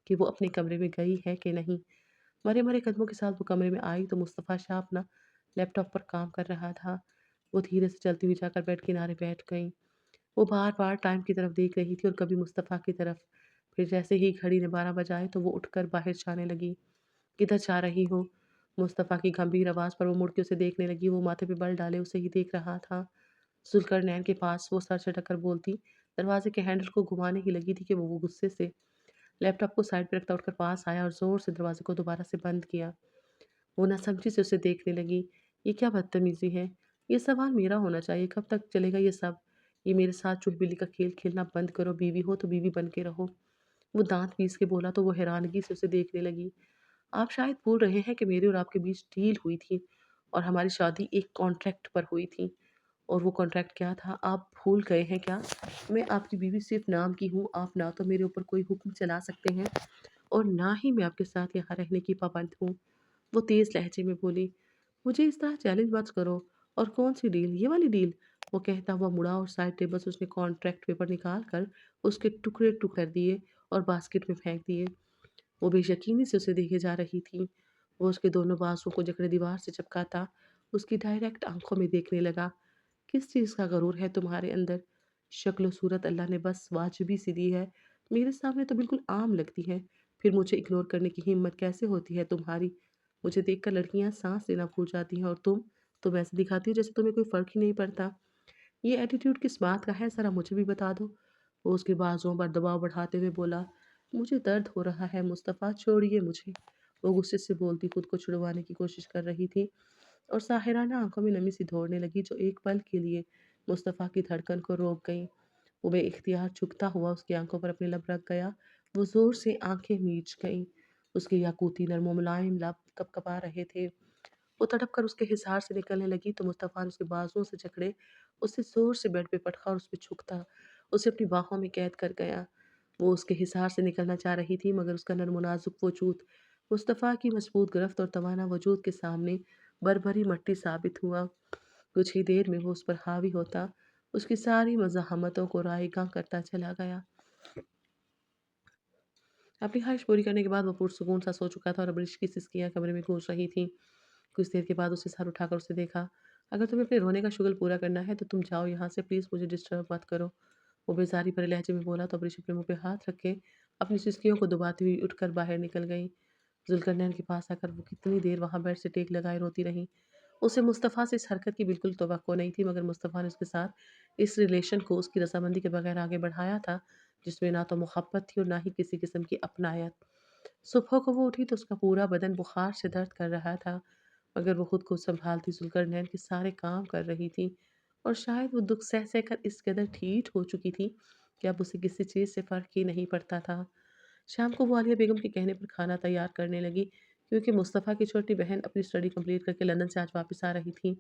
कि वो अपने कमरे में गई है कि नहीं। मरे-मरे कदमों के साथ वो कमरे में आई तो मुस्तफ़ा शाह अपना लैपटॉप पर काम कर रहा था। वो धीरे से चलती हुई जाकर बेड किनारे बैठ गई। वो बार-बार टाइम की तरफ देख रही थी और कभी मुस्तफ़ा की तरफ। फिर जैसे ही घड़ी ने 12 बजाए तो वो उठकर बाहर जाने लगी। "किधर जा रही हो?" मुस्तफ़ा की गंभीर आवाज़ पर वो मुड़ के उसे देखने लगी। वो माथे पे बल डाले उसे ही देख रहा था। ज़ुल्करनैन के पास वो सर झटक कर बोलती, दरवाज़े के हैंडल को घुमाने ही लगी थी कि वो गुस्से से लैपटॉप को साइड पे रखता उठकर पास आया और ज़ोर से दरवाज़े को दोबारा से बंद किया। वो नासमझी से उसे देखने लगी। ये क्या बदतमीज़ी है? ये सामान मेरा होना चाहिए, कब तक चलेगा ये सब? ये मेरे साथ चुल-बिल्ली का खेल खेलना बंद करो, बीवी हो तो बीवी बन के रहो। वो दाँत पीस के बोला तो वो हैरानगी से उसे देखने लगी। आप शायद भूल रहे हैं कि मेरे और आपके बीच डील हुई थी और हमारी शादी एक कॉन्ट्रैक्ट पर हुई थी। और वो कॉन्ट्रैक्ट क्या था, आप भूल गए हैं क्या? मैं आपकी बीवी सिर्फ़ नाम की हूँ, आप ना तो मेरे ऊपर कोई हुक्म चला सकते हैं और ना ही मैं आपके साथ यहाँ रहने की पाबंद हूँ। वो तेज़ लहजे में बोली, मुझे इस तरह चैलेंज मत करो। और कौन-सी डील? ये वाली डील? वो कहता हुआ मुड़ा और साइड टेबल से उसने कॉन्ट्रैक्ट पेपर निकाल कर उसके टुकड़े-टुकड़े कर दिए और बास्केट में फेंक दिए। वो बेयकीनी से उसे देखे जा रही थी। वो उसके दोनों बाजुओं को जकड़े दीवार से चिपकाता, उसकी डायरेक्ट आँखों में देखने लगा। किस चीज़ का गरूर है तुम्हारे अंदर? शक्ल-सूरत अल्लाह ने बस वाजिबी सी दी है। मेरे सामने तो बिल्कुल आम लगती है। फिर मुझे इग्नोर करने की हिम्मत कैसे होती है तुम्हारी? मुझे देखकर लड़कियाँ साँस लेना भूल जाती हैं और तुम ऐसे दिखाती हो जैसे तुम्हें कोई फ़र्क ही नहीं पड़ता। ये एटीट्यूड किस बात का है ज़रा मुझे भी बता दो। वो उसके बाजुओं पर दबाव बढ़ाते हुए बोला, मुझे दर्द हो रहा है मुस्तफ़ा, छोड़िए मुझे। वो गुस्से से बोलती खुद को छुड़वाने की कोशिश कर रही थी और साहिराना आंखों में नमी सी दौड़ने लगी जो एक पल के लिए मुस्तफ़ा की धड़कन को रोक गई। वो बेइख्तियार झुकता हुआ उसकी आंखों पर अपने लब रख गया। वो ज़ोर से आंखें मीच गईं। उसके याकूती नरम व मुलायम लब कँपकँपा रहे थे। वो तड़प कर उसके हिसार से निकलने लगी तो मुस्तफ़ा ने उसके बाजुओं से जकड़े उसे ज़ोर से बेड पे पटका और उस पे झुकता उसे अपनी बाहों में कैद कर गया। वो उसके हिसार से निकलना चाह रही थी मगर उसका नर्म व नाज़ुक वजूद मुस्तफ़ा की मज़बूत गिरफ़्त और तवाना वजूद के सामने बरबरी मट्टी साबित हुआ। कुछ ही देर में वो उस पर हावी होता, उसकी सारी मज़ाहमतों को रायगां करता चला गया। अपनी ख़्वाहिश पूरी करने के बाद वो पुरसुकून सा सो चुका था और अबरिश की सिसकियाँ कमरे में गूंज रही थीं। कुछ देर के बाद उसने सर उठाकर उसे देखा। "अगर तुम्हें अपने रोने का शुगल पूरा करना है तो तुम जाओ यहाँ से, प्लीज़ मुझे डिस्टर्ब मत करो।" वो बेज़ारी भरे लहजे में बोला तो अबरिश अपने मुँह पे हाथ रख के अपनी सिसकियों को दबाती हुई उठकर बाहर निकल गई। ज़ुल्करनैन के पास आकर वो कितनी देर वहाँ बेड से टेक लगाए रोती रही। उसे मुस्तफ़ा से इस हरकत की बिल्कुल तवक्को नहीं थी मगर मुस्तफ़ा ने उसके साथ इस रिलेशन को उसकी रज़ामंदी के बगैर आगे बढ़ाया था, जिसमें ना तो मोहब्बत थी और ना ही किसी किस्म की अपनायत। सुबह को वो उठी तो उसका पूरा बदन बुखार से दर्द कर रहा था, मगर वो खुद को सँभालती ज़ुल्करनैन के सारे काम कर रही थी और शायद वो दुःख सह-सह कर इस कदर ढीठ हो चुकी थी कि अब उसे किसी चीज़ से फ़र्क ही नहीं पड़ता था। शाम को वो आलिया बेगम के कहने पर खाना तैयार करने लगी کیونکہ مصطفیٰ کی چھوٹی بہن اپنی اسٹڈی کمپلیٹ کر کے لندن سے آج واپس آ رہی تھی۔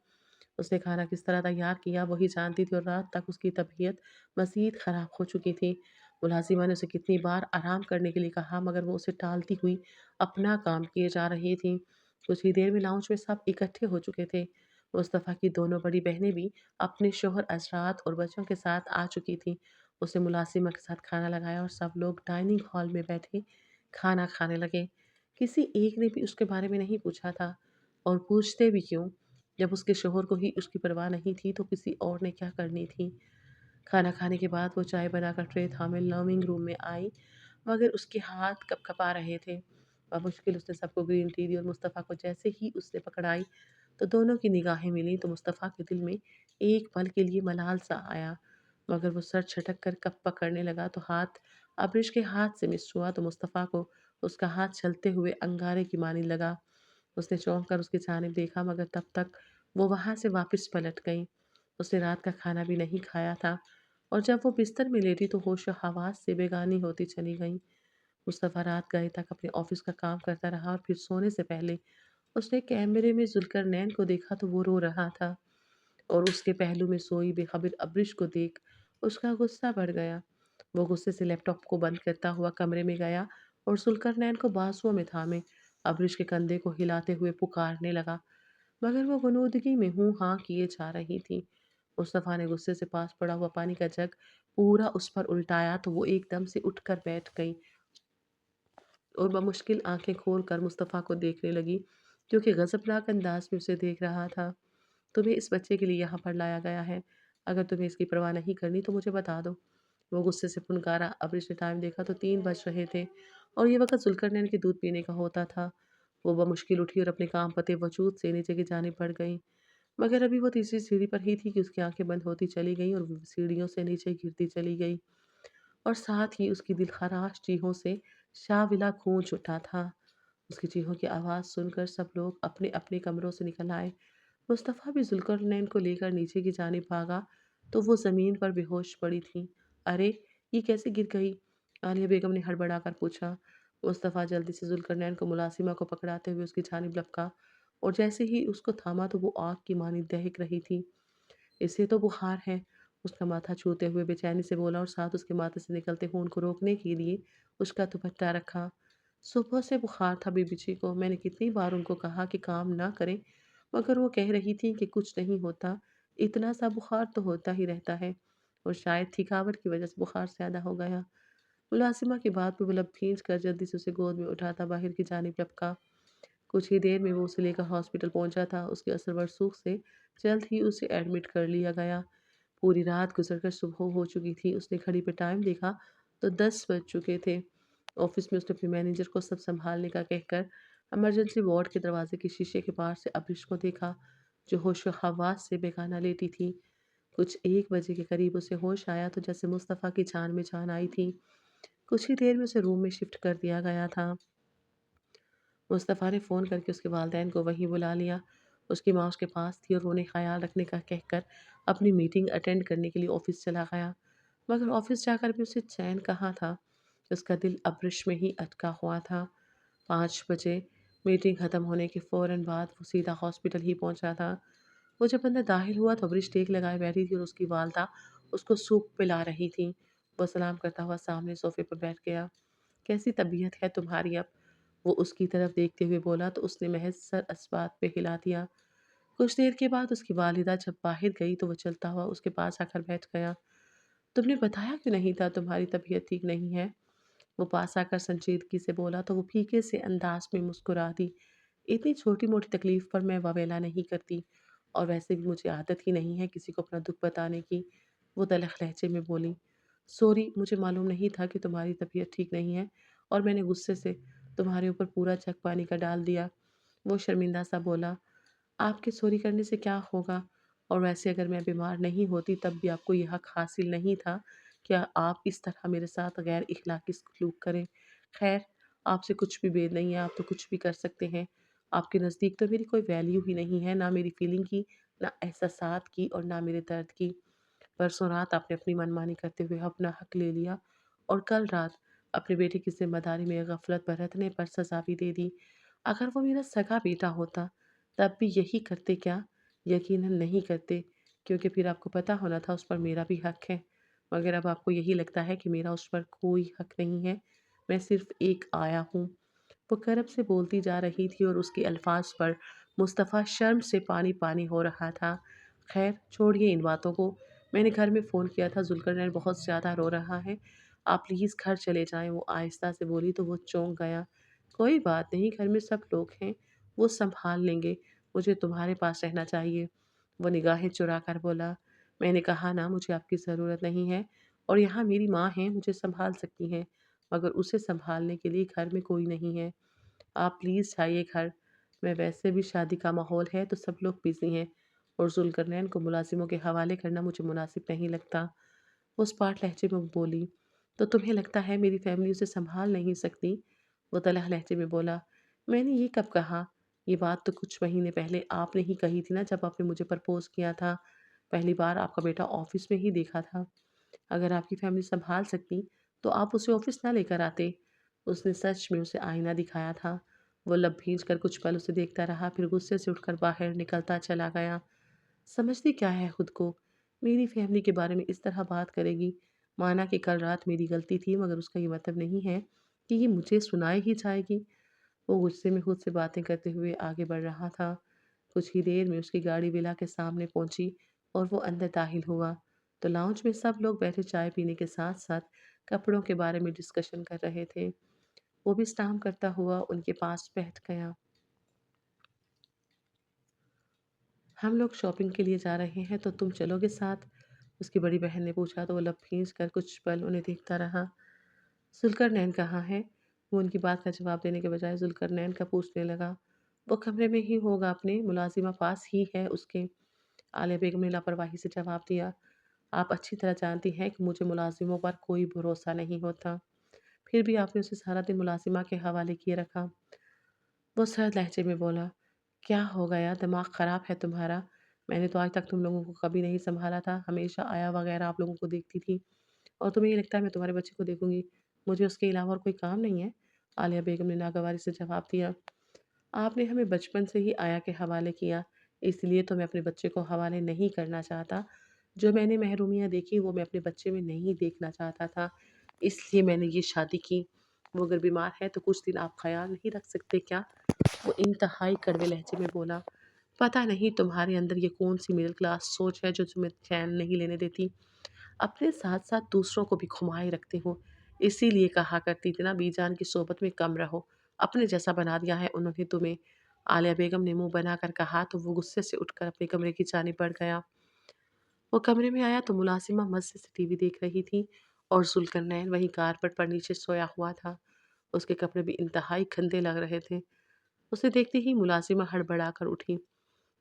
اس نے کھانا کس طرح تیار کیا وہی جانتی تھی، اور رات تک اس کی طبیعت مزید خراب ہو چکی تھی۔ ملازمہ نے اسے کتنی بار آرام کرنے کے لیے کہا، مگر وہ اسے ٹالتی ہوئی اپنا کام کیے جا رہی تھی۔ کچھ ہی دیر میں لاؤنج میں سب اکٹھے ہو چکے تھے۔ مصطفیٰ کی دونوں بڑی بہنیں بھی اپنے شوہر اثرات اور بچوں کے ساتھ آ چکی تھیں۔ اس نے ملازمہ کے ساتھ کھانا لگایا اور سب لوگ ڈائننگ ہال میں بیٹھے کھانا کھانے لگے۔ کسی ایک نے بھی اس کے بارے میں نہیں پوچھا تھا، اور پوچھتے بھی کیوں؟ جب اس کے شوہر کو ہی اس کی پرواہ نہیں تھی تو کسی اور نے کیا کرنی تھی؟ کھانا کھانے کے بعد وہ چائے بنا کر ٹرے تھامے لوننگ روم میں آئی، مگر اس کے ہاتھ کپ کپا رہے تھے۔ بمشکل اس نے سب کو گرین ٹی دی، اور مصطفیٰ کو جیسے ہی اس نے پکڑائی تو دونوں کی نگاہیں ملیں تو مصطفیٰ کے دل میں ایک پل کے لیے ملال سا آیا، مگر وہ سر چھٹک کر کپ پکڑنے لگا تو ہاتھ ابرش کے ہاتھ سے مس ہوا تو مصطفیٰ کو اس کا ہاتھ چلتے ہوئے انگارے کی مانند لگا۔ اس نے چونک کر اس کی جانب دیکھا، مگر تب تک وہ وہاں سے واپس پلٹ گئی۔ اس نے رات کا کھانا بھی نہیں کھایا تھا، اور جب وہ بستر میں لیٹی تو ہوش و حواس سے بیگانی ہوتی چلی گئی۔ مصطفیٰ رات گئے تک اپنے آفس کا کام کرتا رہا، اور پھر سونے سے پہلے اس نے کیمرے میں ذوالقرنین کو دیکھا تو وہ رو رہا تھا، اور اس کے پہلو میں سوئی بے خبر ابرش کو دیکھ اس کا غصہ بڑھ گیا۔ وہ غصے سے لیپ ٹاپ کو بند کرتا ہوا کمرے میں گیا اور ذوالقرنین کو بازوؤں میں تھامے ابرش کے کندھے کو ہلاتے ہوئے پکارنے لگا، مگر وہ غنودگی میں ہوں ہاں کیے جا رہی تھی۔ مصطفیٰ نے غصے سے پاس پڑا ہوا پانی کا جگ پورا اس پر الٹایا تو وہ ایک دم سے اٹھ کر بیٹھ گئی اور بمشکل آنکھیں کھول کر مصطفیٰ کو دیکھنے لگی، کیونکہ غضبناک انداز میں اسے دیکھ رہا تھا۔ تمہیں اس بچے کے لیے یہاں پر لایا گیا ہے، اگر تمہیں اس کی پرواہ نہیں کرنی تو مجھے بتا دو۔ وہ غصے سے پھنکارا۔ ابرش نے ٹائم دیکھا تو 3 بج رہے تھے، اور یہ وقت ذوالقرنین کے دودھ پینے کا ہوتا تھا۔ وہ بمشکل اٹھی اور اپنے کام پتے وجود سے نیچے کی جانب بڑھ گئی، مگر ابھی وہ تیسری سیڑھی پر ہی تھی کہ اس کی آنکھیں بند ہوتی چلی گئیں اور وہ سیڑھیوں سے نیچے گرتی چلی گئی، اور ساتھ ہی اس کی دلخراش چیخوں سے شاولہ گونج اٹھا تھا۔ اس کی چیخوں کی آواز سن کر سب لوگ اپنے اپنے کمروں سے نکل آئے۔ مصطفیٰ بھی ذوالقرنین کو لے کر نیچے کی جانب بھاگا تو وہ زمین پر بے ہوش پڑی تھی۔ ارے یہ کیسے گر گئی؟ عالیہ بیگم نے ہڑبڑا کر پوچھا۔ مصطفیٰ جلدی سے ذوالقرنین کو ملازمہ کو پکڑاتے ہوئے اس کی جانب لپکا، اور جیسے ہی اس کو تھاما تو وہ آگ کی مانند دہک رہی تھی۔ اسے تو بخار ہے، اس کا ماتھا چھوتے ہوئے بے چینی سے بولا، اور ساتھ اس کے ماتھے سے نکلتے خون کو روکنے کے لیے اس کا دوپٹہ رکھا۔ صبح سے بخار تھا بی بی جی کو، میں نے کتنی بار ان کو کہا کہ کام نہ کریں، مگر وہ کہہ رہی تھی کہ کچھ نہیں ہوتا، اتنا سا بخار تو ہوتا ہی رہتا ہے، اور شاید تھکاوٹ کی وجہ سے بخار زیادہ ہو گیا۔ ملازمہ کی بات پہ وہ لب کھینچ کر جلدی سے اسے گود میں اٹھاتا باہر کی جانب لپکا۔ کچھ ہی دیر میں وہ اسے لے کر ہاسپٹل پہنچا تھا۔ اس کے اثر رسوخ سے جلد ہی اسے ایڈمٹ کر لیا گیا۔ پوری رات گزر کر صبح ہو چکی تھی۔ اس نے گھڑی پہ ٹائم دیکھا تو 10 بج چکے تھے۔ آفس میں اس نے اپنے مینیجر کو سب سنبھالنے کا کہہ کر ایمرجنسی وارڈ کے دروازے کے شیشے کے پار سے ابرش کو دیکھا، جو ہوش و حواس سے بیگانہ لیٹی تھی۔ کچھ 1 بجے کے قریب اسے ہوش آیا تو جیسے مصطفیٰ کی جان میں جان آئی تھی۔ کچھ ہی دیر میں اسے روم میں شفٹ کر دیا گیا تھا۔ مصطفیٰ نے فون کر کے اس کے والدین کو وہیں بلا لیا۔ اس کی ماں اس کے پاس تھی اور وہ انہیں خیال رکھنے کا کہہ کر اپنی میٹنگ اٹینڈ کرنے کے لیے آفس چلا گیا، مگر آفس جا کر بھی اسے چین کہاں تھا۔ اس کا دل ابرش میں ہی اٹکا ہوا تھا۔ 5 بجے میٹنگ ختم ہونے کے فوراً بعد وہ سیدھا ہاسپٹل ہی پہنچا تھا۔ وہ جب اندر داخل ہوا تو ابرش ٹیک لگائے بیٹھی تھی اور اس کی والدہ اس کو سوپ پلا رہی تھی۔ وہ سلام کرتا ہوا سامنے صوفے پر بیٹھ گیا۔ کیسی طبیعت ہے تمہاری اب؟ وہ اس کی طرف دیکھتے ہوئے بولا تو اس نے محض سر اسبات پہ ہلا دیا۔ کچھ دیر کے بعد اس کی والدہ جب باہر گئی تو وہ چلتا ہوا اس کے پاس آ کر بیٹھ گیا۔ تم نے بتایا کیوں نہیں تھا تمہاری طبیعت ٹھیک نہیں ہے؟ وہ پاس آ کر سنجیدگی سے بولا تو وہ پھیکے سے انداز میں مسکرا دی۔ اتنی چھوٹی موٹی تکلیف پر میں واویلا نہیں کرتی، اور ویسے بھی مجھے عادت ہی نہیں ہے کسی کو اپنا دکھ بتانے کی۔ وہ تلخ لہجے میں بولی، سوری، مجھے معلوم نہیں تھا کہ تمہاری طبیعت ٹھیک نہیں ہے، اور میں نے غصے سے تمہارے اوپر پورا جگ پانی کا ڈال دیا۔ وہ شرمندہ سا بولا، آپ کے سوری کرنے سے کیا ہوگا، اور ویسے اگر میں بیمار نہیں ہوتی تب بھی آپ کو یہ حق حاصل نہیں تھا کہ آپ اس طرح میرے ساتھ غیر اخلاقی سلوک کریں۔ خیر، آپ سے کچھ بھی بید نہیں ہے، آپ تو کچھ بھی کر سکتے ہیں۔ آپ کے نزدیک تو میری کوئی ویلیو ہی نہیں ہے، نہ میری فیلنگ کی، نہ احساسات کی، اور نہ میرے درد کی۔ پرسوں رات آپ نے اپنی منمانی کرتے ہوئے اپنا حق لے لیا، اور کل رات اپنے بیٹے کی ذمہ داری میں غفلت برتنے پر سزا بھی دے دی۔ अगर वो मेरा सगा बेटा होता, तब भी यही करते क्या? यकीनन नहीं करते, क्योंकि फिर आपको पता होना था उस पर मेरा भी हक है। मगर अब आपको यही लगता है कि मेरा उस पर कोई हक नहीं है, मैं सिर्फ़ एक आया हूँ। वो करब से बोलती जा रही थी और उसके अल्फाज पर मुस्तफ़ा शर्म से पानी-पानी हो रहा था। खैर छोड़िए इन बातों को। मैंने घर में फ़ोन किया था, ज़ुल्करनैन बहुत ज़्यादा रो रहा है। आप प्लीज़ घर चले जाएँ, वो आहिस्ता से बोली तो वो चौंक गया। कोई बात नहीं, घर में सब लोग हैं, वो सँभाल लेंगे, मुझे तुम्हारे पास रहना चाहिए। वो निगाहें चुरा कर बोला, मैंने कहा ना मुझे आपकी ज़रूरत नहीं है और यहाँ मेरी माँ हैं, मुझे सँभाल सकती हैं, मगर उसे सँभालने के लिए घर में कोई नहीं है। आप प्लीज़ जाइए घर। मैं वैसे भी शादी का माहौल है तो सब लोग बिज़ी हैं और ज़ुल्करनैन को मुलाज़िमों के हवाले करना मुझे मुनासिब नहीं लगता। वो स्पाट लहजे में बोली, तो तुम्हें लगता है मेरी फैमिली उसे सँभाल नहीं सकती? वो तलख़ लहजे में बोला, मैंने ये कब कहा? ये बात तो कुछ महीने पहले आपने ही कही थी ना जब आपने मुझे प्रपोज़ किया था। पहली बार आपका बेटा ऑफ़िस में ही देखा था। अगर आपकी फैमिली सँभाल सकती, तो आप उसे ऑफ़िस ना लेकर आते। उसने सच में उसे आईना दिखाया था। वो लब भींच कर कुछ पल उसे देखता रहा, फिर गुस्से से उठकर बाहर निकलता चला गया। समझती क्या है खुद को? मेरी फैमिली के बारे में इस तरह बात करेगी। माना कि कल रात मेरी गलती थी, मगर उसका ये मतलब नहीं है कि ये मुझे सुनाई ही जाएगी। वो गुस्से में खुद से बातें करते हुए आगे बढ़ रहा था। कुछ ही देर में उसकी गाड़ी विला के सामने पहुंची और वो अंदर दाखिल हुआ तो लाउंज में सब लोग बैठे चाय पीने के साथ साथ कपड़ों के बारे में डिस्कशन कर रहे थे। वो भी स्टाम करता हुआ उनके पास बैठ गया। हम लोग शॉपिंग के लिए जा रहे हैं तो तुम चलोगे साथ? उसकी बड़ी बहन ने पूछा तो वो लब खींच कर कुछ पल उन्हें देखता रहा। जुल्करनैन कहाँ है? वो उनकी बात का जवाब देने के बजाय जुल्करनैन का पूछने लगा। वो कमरे में ही होगा, अपने मुलाजिमा पास ही है उसके। आलिया बेगम ने लापरवाही से जवाब दिया। आप अच्छी तरह जानती हैं कि मुझे मुलाजिमों पर कोई भरोसा नहीं होता। फिर भी आपने उसे सारा दिन मुलाजिमा के हवाले किए रखा। वो सर्द लहजे में बोला, क्या हो गया, दिमाग ख़राब है तुम्हारा? मैंने तो आज तक तुम लोगों को कभी नहीं सँभाला था, हमेशा आया वग़ैरह आप लोगों को देखती थी और तुम्हें ये लगता है मैं तुम्हारे बच्चे को देखूँगी, मुझे उसके अलावा और कोई काम नहीं है? आलिया बेगम ने नागवारी से जवाब दिया। आपने हमें बचपन से ही आया के हवाले किया, इसलिए तो मैं अपने बच्चे को हवाले नहीं करना चाहता। जो मैंने महरूमियाँ देखी वो मैं अपने बच्चे में नहीं देखना चाहता था, इसलिए मैंने ये शादी की। वो अगर बीमार है तो कुछ दिन आप ख़याल नहीं रख सकते क्या? वो इंतहाई कड़वे लहजे में बोला, पता नहीं तुम्हारे अंदर ये कौन-सी मिडल क्लास सोच है जो तुम्हें चैन नहीं लेने देती। अपने साथ-साथ दूसरों को भी घुमाए रखते हो। इसीलिए कहा करती थी ना, बीजान की सोबत में कम रहो। अपने जैसा बना दिया है उन्होंने तुम्हें। आलिया बेगम ने मुँह बनाकर कहा तो वो गुस्से से उठकर अपने कमरे की जानिब बढ़ गया। वो कमरे में आया तो मुलासिमा मज़े से टीवी देख रही थी और ज़ुल्करनैन वहीं कारपेट पर नीचे सोया हुआ था। उसके कपड़े भी इंतहाई गंदे लग रहे थे। उसे देखते ही मुलासिमा हड़बड़ा कर उठी।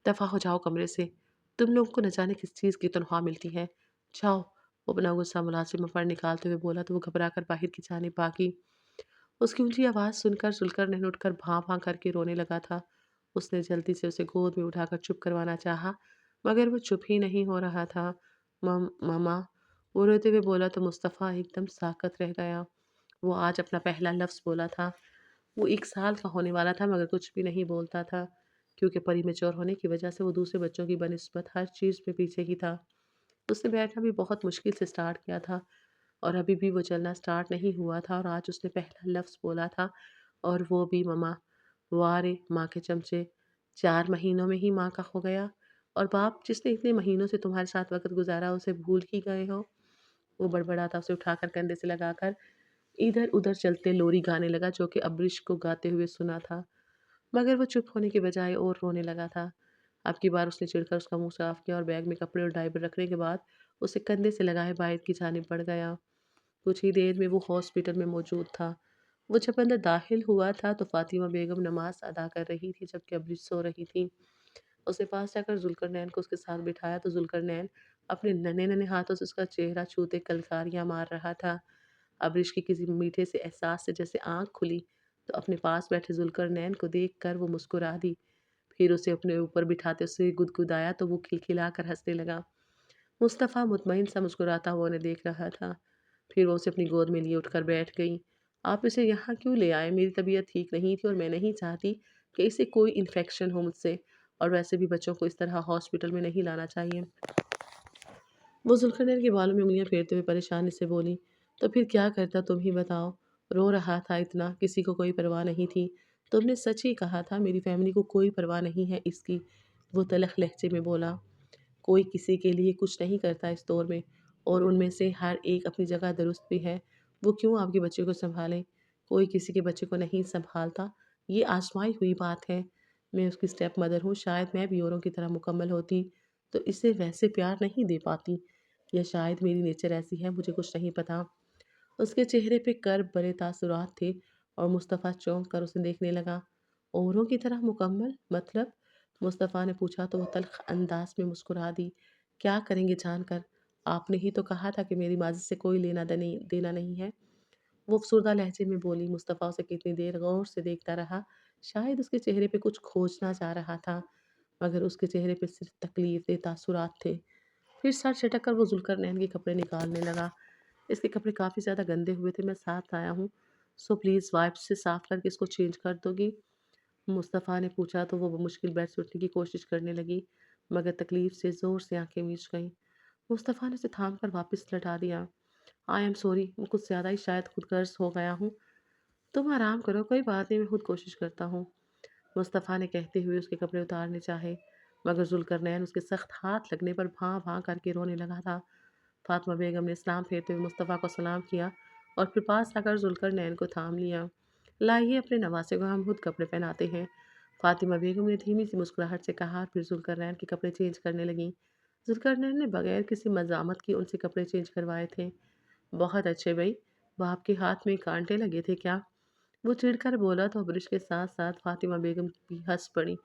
दफ़ा हो जाओ कमरे से। तुम लोगों को न जाने किस चीज़ की तनख्वाह मिलती है। जाओ। वो अपना गुस्सा मुलाजिम पर निकालते हुए बोला तो वो घबरा कर बाहर की जानिब भागी। उसकी ऊँची आवाज़ सुनकर जुलकर उठकर भाँ-भाँ करके रोने लगा था। उसने जल्दी से उसे गोद में उठाकर चुप करवाना चाहा, मगर वो चुप ही नहीं हो रहा था। मम्मा, वो रोते हुए बोला तो मुस्तफ़ा एकदम साकत रह गया। वो आज अपना पहला लफ्ज़ बोला था। वो 1 साल का होने वाला था मगर कुछ भी नहीं बोलता था, क्योंकि प्रीमेच्योर होने की वजह से वो दूसरे बच्चों की बनिस्बत हर चीज़ में पीछे ही था। उसने बैठना भी बहुत मुश्किल से स्टार्ट किया था और अभी भी वो चलना स्टार्ट नहीं हुआ था और आज उसने पहला लफ्ज़ बोला था और वो भी मम्मा। वाह रे! माँ के चमचे, 4 महीनों में ही माँ का हो गया और बाप जिसने इतने महीनों से तुम्हारे साथ वक़्त गुज़ारा उसे भूल ही गए हो। वो बड़बड़ाता उसे उठाकर कंधे से लगाकर इधर-उधर चलते लोरी गाने लगा जो कि अब्रिश को गाते हुए सुना था। मगर वो चुप होने के बजाय और रोने लगा था। अब की बार उसने चिढ़कर उसका मुँह साफ किया और बैग में कपड़े और डायपर रखने के बाद उसे कंधे से लगाए बाहर की जानिब बढ़ गया। कुछ ही देर में वो हॉस्पिटल में मौजूद था। वो जब अंदर दाखिल हुआ था तो फ़ातिमा बेगम नमाज़ अदा कर रही थी जबकि अब्रिश सो रही थी। उसने पास जाकर ज़ुल्करनैन को उसके साथ बिठाया तो ज़ुल्करनैन अपने नन्हे-नन्हे हाथों से उसका चेहरा छूते कलकारियाँ मार रहा था। अब्रिश के किसी मीठे से एहसास से जैसे आँख खुली तो अपने पास बैठे ज़ुल्करनैन को देखकर वो मुस्कुरा दी। फिर उसे अपने ऊपर बिठाते उसे गुदगुदाया तो वो खिलखिलाकर हँसने लगा। मुस्तफ़ा मुतमईन सा मुस्कुराता हुआ उन्हें देख रहा था। फिर वो उसे अपनी गोद में लिए उठकर बैठ गई। आप इसे यहाँ क्यों ले आए? मेरी तबीयत ठीक नहीं थी और मैं नहीं चाहती کہ اسے کوئی انفیکشن ہو مجھ سے، اور ویسے بھی بچوں کو اس طرح ہاسپٹل میں نہیں لانا چاہیے۔ وہ ذوالقرنین کے بالوں میں انگلیاں پھیرتے ہوئے پریشانی سے بولی، تو پھر کیا کرتا تم ہی بتاؤ؟ رو رہا تھا اتنا، کسی کو کوئی پرواہ نہیں تھی۔ تم نے سچ ہی کہا تھا، میری فیملی کو کوئی پرواہ نہیں ہے اس کی، وہ تلخ لہجے میں بولا۔ کوئی کسی کے لیے کچھ نہیں کرتا اس دور میں، اور ان میں سے ہر ایک اپنی جگہ درست بھی ہے۔ وہ کیوں آپ کے بچے کو سنبھالیں؟ کوئی کسی کے بچے کو نہیں سنبھالتا، یہ آزمائی ہوئی بات ہے۔ میں اس کی اسٹیپ مدر ہوں، شاید میں بھی اوروں کی طرح مکمل ہوتی تو اسے ویسے پیار نہیں دے پاتی، یا شاید میری نیچر ایسی ہے، مجھے کچھ نہیں پتا۔ اس کے چہرے پہ کرب بڑے تاثرات تھے، اور مصطفیٰ چونک کر اسے دیکھنے لگا۔ اوروں کی طرح مکمل مطلب؟ مصطفیٰ نے پوچھا تو وہ تلخ انداز میں مسکرا دی۔ کیا کریں گے جان کر؟ آپ نے ہی تو کہا تھا کہ میری ماضی سے کوئی لینا دینا نہیں ہے، وہ افسردہ لہجے میں بولی۔ مصطفیٰ اسے کتنی دیر غور سے دیکھتا رہا، شاید اس کے چہرے پہ کچھ کھوجنا چاہ رہا تھا، مگر اس کے چہرے پہ صرف تکلیف دہ تاثرات تھے۔ پھر سر چٹک کر وہ ذوالقرنین کے کپڑے نکالنے لگا۔ اس کے کپڑے کافی زیادہ گندے ہوئے تھے، میں ساتھ آیا ہوں، سو پلیز وائپ سے صاف کر کے اس کو چینج کر دو گی؟ مصطفیٰ نے پوچھا تو وہ بمشکل بیڈ سے اٹھنے کی کوشش کرنے لگی، مگر تکلیف سے زور سے آنکھیں میچ گئیں۔ مصطفیٰ نے اسے تھام کر واپس لٹا دیا۔ آئی ایم سوری، میں کچھ زیادہ ہی شاید خود غرض ہو گیا ہوں۔ تم آرام کرو، کوئی بات نہیں، میں خود کوشش کرتا ہوں، مصطفیٰ نے کہتے ہوئے اس کے کپڑے اتارنے چاہے، مگر ذوالقرنین اس کے سخت ہاتھ لگنے پر بھاں بھاں کر کے رونے لگا تھا۔ فاطمہ بیگم نے سلام پھیرتے ہوئے مصطفیٰ کو سلام کیا، اور پھر پاس آ کر ذوالقرنین کو تھام لیا۔ لائیے اپنے نواسے کو ہم خود کپڑے پہناتے ہیں، فاطمہ بیگم نے دھیمی سی مسکراہٹ سے کہا، پھر ذوالقرنین کے کپڑے چینج کرنے لگیں۔ ذوالقرنین نے بغیر کسی مزاحمت کی ان سے کپڑے چینج کروائے تھے۔ بہت اچھے بھائی، وہ آپ کے ہاتھ میں کانٹے لگے تھے کیا؟ وہ چڑھ کر بولا تو برش کے ساتھ ساتھ فاطمہ بیگم بھی ہنس پڑی،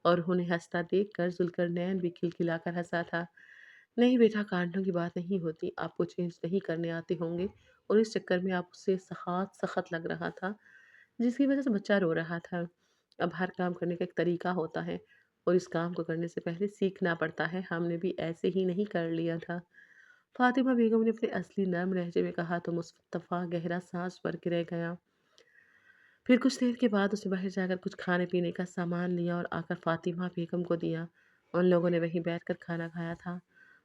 اور انہیں ہنستا دیکھ کر ذوالقرنین بھی کھلکھلا کر ہنسا تھا۔ نہیں بیٹا، کانٹوں کی بات نہیں ہوتی، آپ کو چینج نہیں کرنے آتے ہوں گے، اور اس چکر میں آپ سے سخت لگ رہا تھا، جس کی وجہ سے بچہ رو رہا تھا۔ اب ہر کام کرنے کا ایک طریقہ ہوتا ہے، اور اس کام کو کرنے سے پہلے سیکھنا پڑتا ہے، ہم نے بھی ایسے ہی نہیں کر لیا تھا، فاطمہ بیگم نے اپنے اصلی نرم لہجے میں کہا تو مصطفیٰ گہرا سانس بھر کے رہ گیا۔ پھر کچھ دیر کے بعد اسے باہر جا کر کچھ کھانے پینے کا سامان لیا اور آ کر فاطمہ بیگم کو دیا۔ ان لوگوں نے وہیں بیٹھ کر کھانا کھایا تھا۔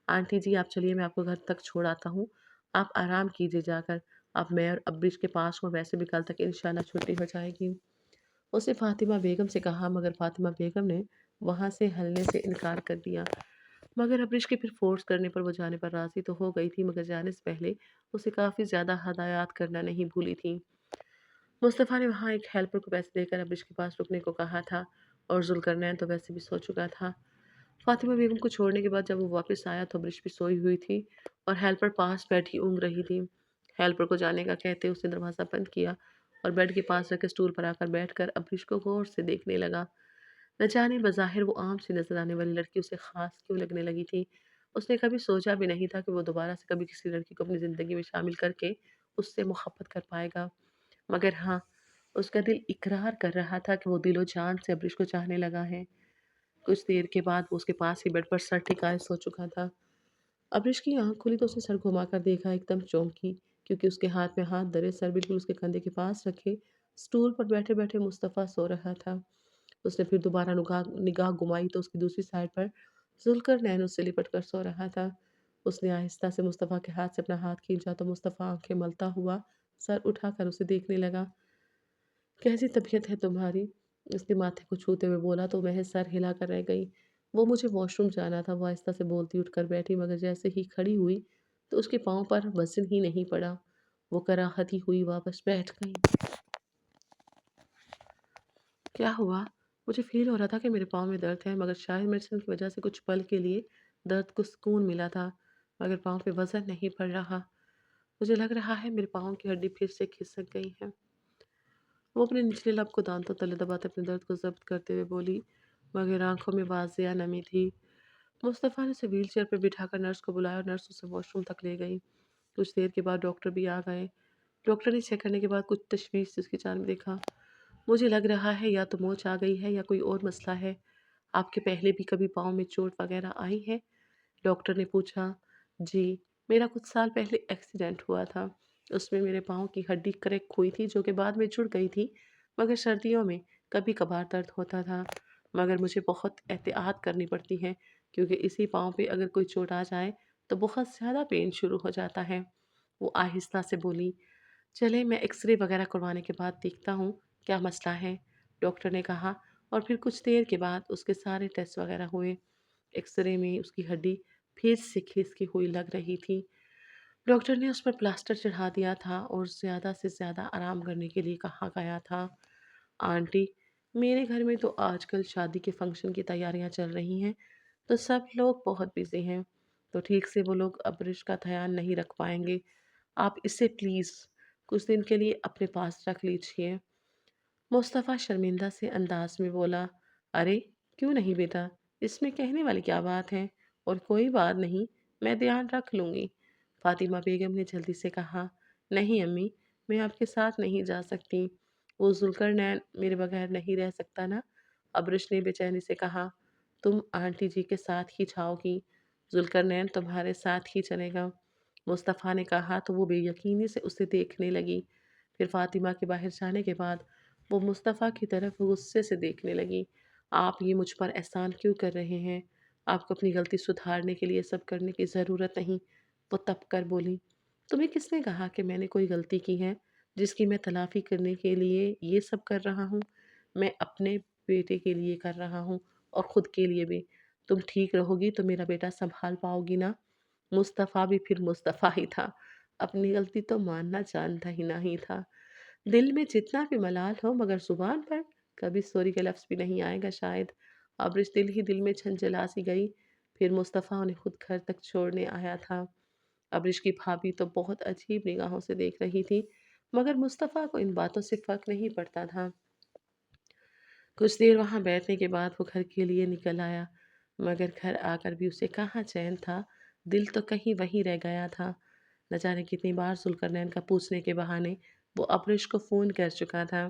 آنٹی جی آپ چلیے، میں آپ کو گھر تک چھوڑ آتا ہوں، آپ آرام کیجیے جا کر، اب میں اور ابریش کے پاس ہوں، ویسے بھی کل تک انشاءاللہ چھٹی ہو جائے گی، اسے فاطمہ بیگم سے کہا، مگر فاطمہ بیگم نے وہاں سے ہلنے سے انکار کر دیا۔ مگر ابریش کے پھر فورس کرنے پر وہ جانے پر راضی تو ہو گئی تھی، مگر جانے سے پہلے اسے کافی زیادہ ہدایات کرنا نہیں بھولی تھی۔ مصطفیٰ نے وہاں ایک ہیلپر کو پیسے دے کر ابریش کے پاس رکنے کو کہا تھا، اور ذوالقرنین تو ویسے بھی سو چکا تھا۔ فاطمہ بیگم کو چھوڑنے کے بعد جب وہ واپس آیا تو ابریش بھی سوئی ہوئی تھی، اور ہیلپر پاس بیٹھی اونگ رہی تھی۔ ہیلپر کو جانے کا کہتے اس نے دروازہ بند کیا، اور بیڈ کے پاس رکھے اسٹول پر آ کر بیٹھ کر ابریش کو غور سے دیکھنے لگا۔ نہ جانے بظاہر وہ عام سی نظر آنے والی لڑکی اسے خاص کیوں لگنے لگی تھی۔ اس نے کبھی سوچا بھی نہیں تھا کہ وہ دوبارہ سے کبھی کسی لڑکی کو اپنی زندگی میں شامل کر کے اس سے محبت کر پائے گا، مگر ہاں، اس کا دل اقرار کر رہا تھا کہ وہ دل و جان سے ابریش کو چاہنے لگا ہے۔ کچھ دیر کے بعد وہ اس کے پاس ہی بیڈ پر سر ٹھکائے سو چکا تھا۔ ابریش کی آنکھ کھلی تو اس نے سر گھما کر دیکھا، ایک دم چونکی، کیونکہ اس کے ہاتھ میں ہاتھ درے سر بالکل اس کے کندھے کے پاس رکھے اسٹول پر بیٹھے بیٹھے مصطفیٰ سو رہا تھا۔ اس نے پھر دوبارہ نگاہ گھمائی تو اس کی دوسری سائڈ پر ذوالقرنین اس سے لپٹ کر سو رہا تھا۔ اس نے آہستہ سے مصطفیٰ کے ہاتھ سے اپنا ہاتھ کھینچا تو مصطفیٰ آنکھیں ملتا ہوا سر اٹھا کر اسے دیکھنے لگا۔ کیسی طبیعت ہے تمہاری؟ اس نے ماتھے کو چھوتے ہوئے بولا تو محض سر ہلا کر رہ گئی۔ وہ مجھے واش روم جانا تھا، وہ آہستہ سے بولتی اٹھ کر بیٹھی، مگر جیسے ہی کھڑی ہوئی تو اس کے پاؤں پر وزن ہی نہیں پڑا، وہ کراہتی ہوئی واپس بیٹھ گئی۔ کیا ہوا؟ مجھے فیل ہو رہا تھا کہ میرے پاؤں میں درد ہے، مگر شاید میڈیسن کی وجہ سے کچھ پل کے لیے درد کو سکون ملا تھا، مگر پاؤں پہ وزن نہیں پڑ رہا۔ مجھے لگ رہا ہے میرے پاؤں کی ہڈی پھر سے کھسک گئی ہے۔ وہ اپنے نچلے لب کو دانتوں تلے دباتے اپنے درد کو ضبط کرتے ہوئے بولی، مگر آنکھوں میں واضح نمی تھی۔ مصطفیٰ نے اسے ویل چیئر پر بٹھا کر نرس کو بلایا، اور نرس اسے واش روم تک لے گئی۔ کچھ دیر کے بعد ڈاکٹر بھی آ گئے۔ ڈاکٹر نے چیک کرنے کے بعد کچھ تشویش سے اس کی جانب دیکھا۔ مجھے لگ رہا ہے یا تو موچ آ گئی ہے یا کوئی اور مسئلہ ہے۔ آپ کے پہلے بھی کبھی پاؤں میں چوٹ وغیرہ آئی ہے؟ ڈاکٹر نے پوچھا۔ جی، میرا کچھ سال پہلے ایکسیڈنٹ ہوا تھا، اس میں میرے پاؤں کی ہڈی کریک ہوئی تھی جو کہ بعد میں جڑ گئی تھی، مگر سردیوں میں کبھی کبھار درد ہوتا تھا، مگر مجھے بہت احتیاط کرنی پڑتی ہے کیونکہ اسی پاؤں پہ اگر کوئی چوٹ آ جائے تو بہت زیادہ پین شروع ہو جاتا ہے۔ وہ آہستہ سے بولی، چلے میں ایکس رے وغیرہ کروانے کے بعد دیکھتا ہوں کیا مسئلہ ہے، ڈاکٹر نے کہا۔ اور پھر کچھ دیر کے بعد اس کے سارے ٹیسٹ وغیرہ ہوئے۔ ایکس رے میں اس کی ہڈی پھر سے کھسکی ہوئی لگ رہی تھی۔ ڈاکٹر نے اس پر پلاسٹر چڑھا دیا تھا اور زیادہ سے زیادہ آرام کرنے کے لیے کہا گیا تھا۔ آنٹی، میرے گھر میں تو آج کل شادی کے فنکشن کی تیاریاں چل رہی ہیں، تو سب لوگ بہت بزی ہیں، تو ٹھیک سے وہ لوگ ابرش کا دھیان نہیں رکھ پائیں گے۔ آپ اسے پلیز کچھ دن کے لیے اپنے پاس رکھ لیجئے۔ مصطفیٰ شرمندہ سے انداز میں بولا، ارے کیوں نہیں بیٹا، اس میں کہنے والی کیا بات ہے، اور کوئی بات نہیں، میں دھیان رکھ لوں گی۔ فاطمہ بیگم نے جلدی سے کہا، نہیں امی، میں آپ کے ساتھ نہیں جا سکتی، وہ ذوالقرنین میرے بغیر نہیں رہ سکتا نا۔ ابرش نے بے چینی سے کہا، تم آنٹی جی کے ساتھ ہی جاؤ گی، ذوالقرنین تمہارے ساتھ ہی چلے گا۔ مصطفیٰ نے کہا تو وہ بے یقینی سے اسے دیکھنے لگی۔ پھر فاطمہ کے باہر جانے کے بعد وہ مصطفیٰ کی طرف غصے سے دیکھنے لگی۔ آپ یہ مجھ پر احسان کیوں کر رہے ہیں؟ آپ کو اپنی غلطی سدھارنے کے لیے سب کرنے کی ضرورت نہیں۔ وہ تپ کر بولی، تمہیں کس نے کہا کہ میں نے کوئی غلطی کی ہے جس کی میں تلافی کرنے کے لیے یہ سب کر رہا ہوں؟ میں اپنے بیٹے کے لیے کر رہا ہوں اور خود کے لیے بھی۔ تم ٹھیک رہو گی تو میرا بیٹا سنبھال پاؤ گی نا؟ مصطفیٰ بھی پھر مصطفیٰ ہی تھا، اپنی غلطی تو ماننا جانتا ہی نہیں تھا۔ دل میں جتنا بھی ملال ہو مگر زبان پر کبھی سوری کا لفظ بھی نہیں آئے گا شاید۔ ابرش دل ہی دل میں جھنجھلا سی گئی۔ پھر مصطفیٰ انہیں خود گھر تک چھوڑنے آیا تھا۔ ابرش کی بھابھی تو بہت عجیب نگاہوں سے دیکھ رہی تھی، مگر مصطفیٰ کو ان باتوں سے فرق نہیں پڑتا تھا۔ کچھ دیر وہاں بیٹھنے کے بعد وہ گھر کے لیے نکل آیا، مگر گھر آ کر بھی اسے کہاں چین تھا، دل تو کہیں وہیں رہ گیا تھا۔ نہ جانے کتنی بار ذوالقرنین کا پوچھنے کے بہانے وہ ابرش کو فون کر چکا تھا،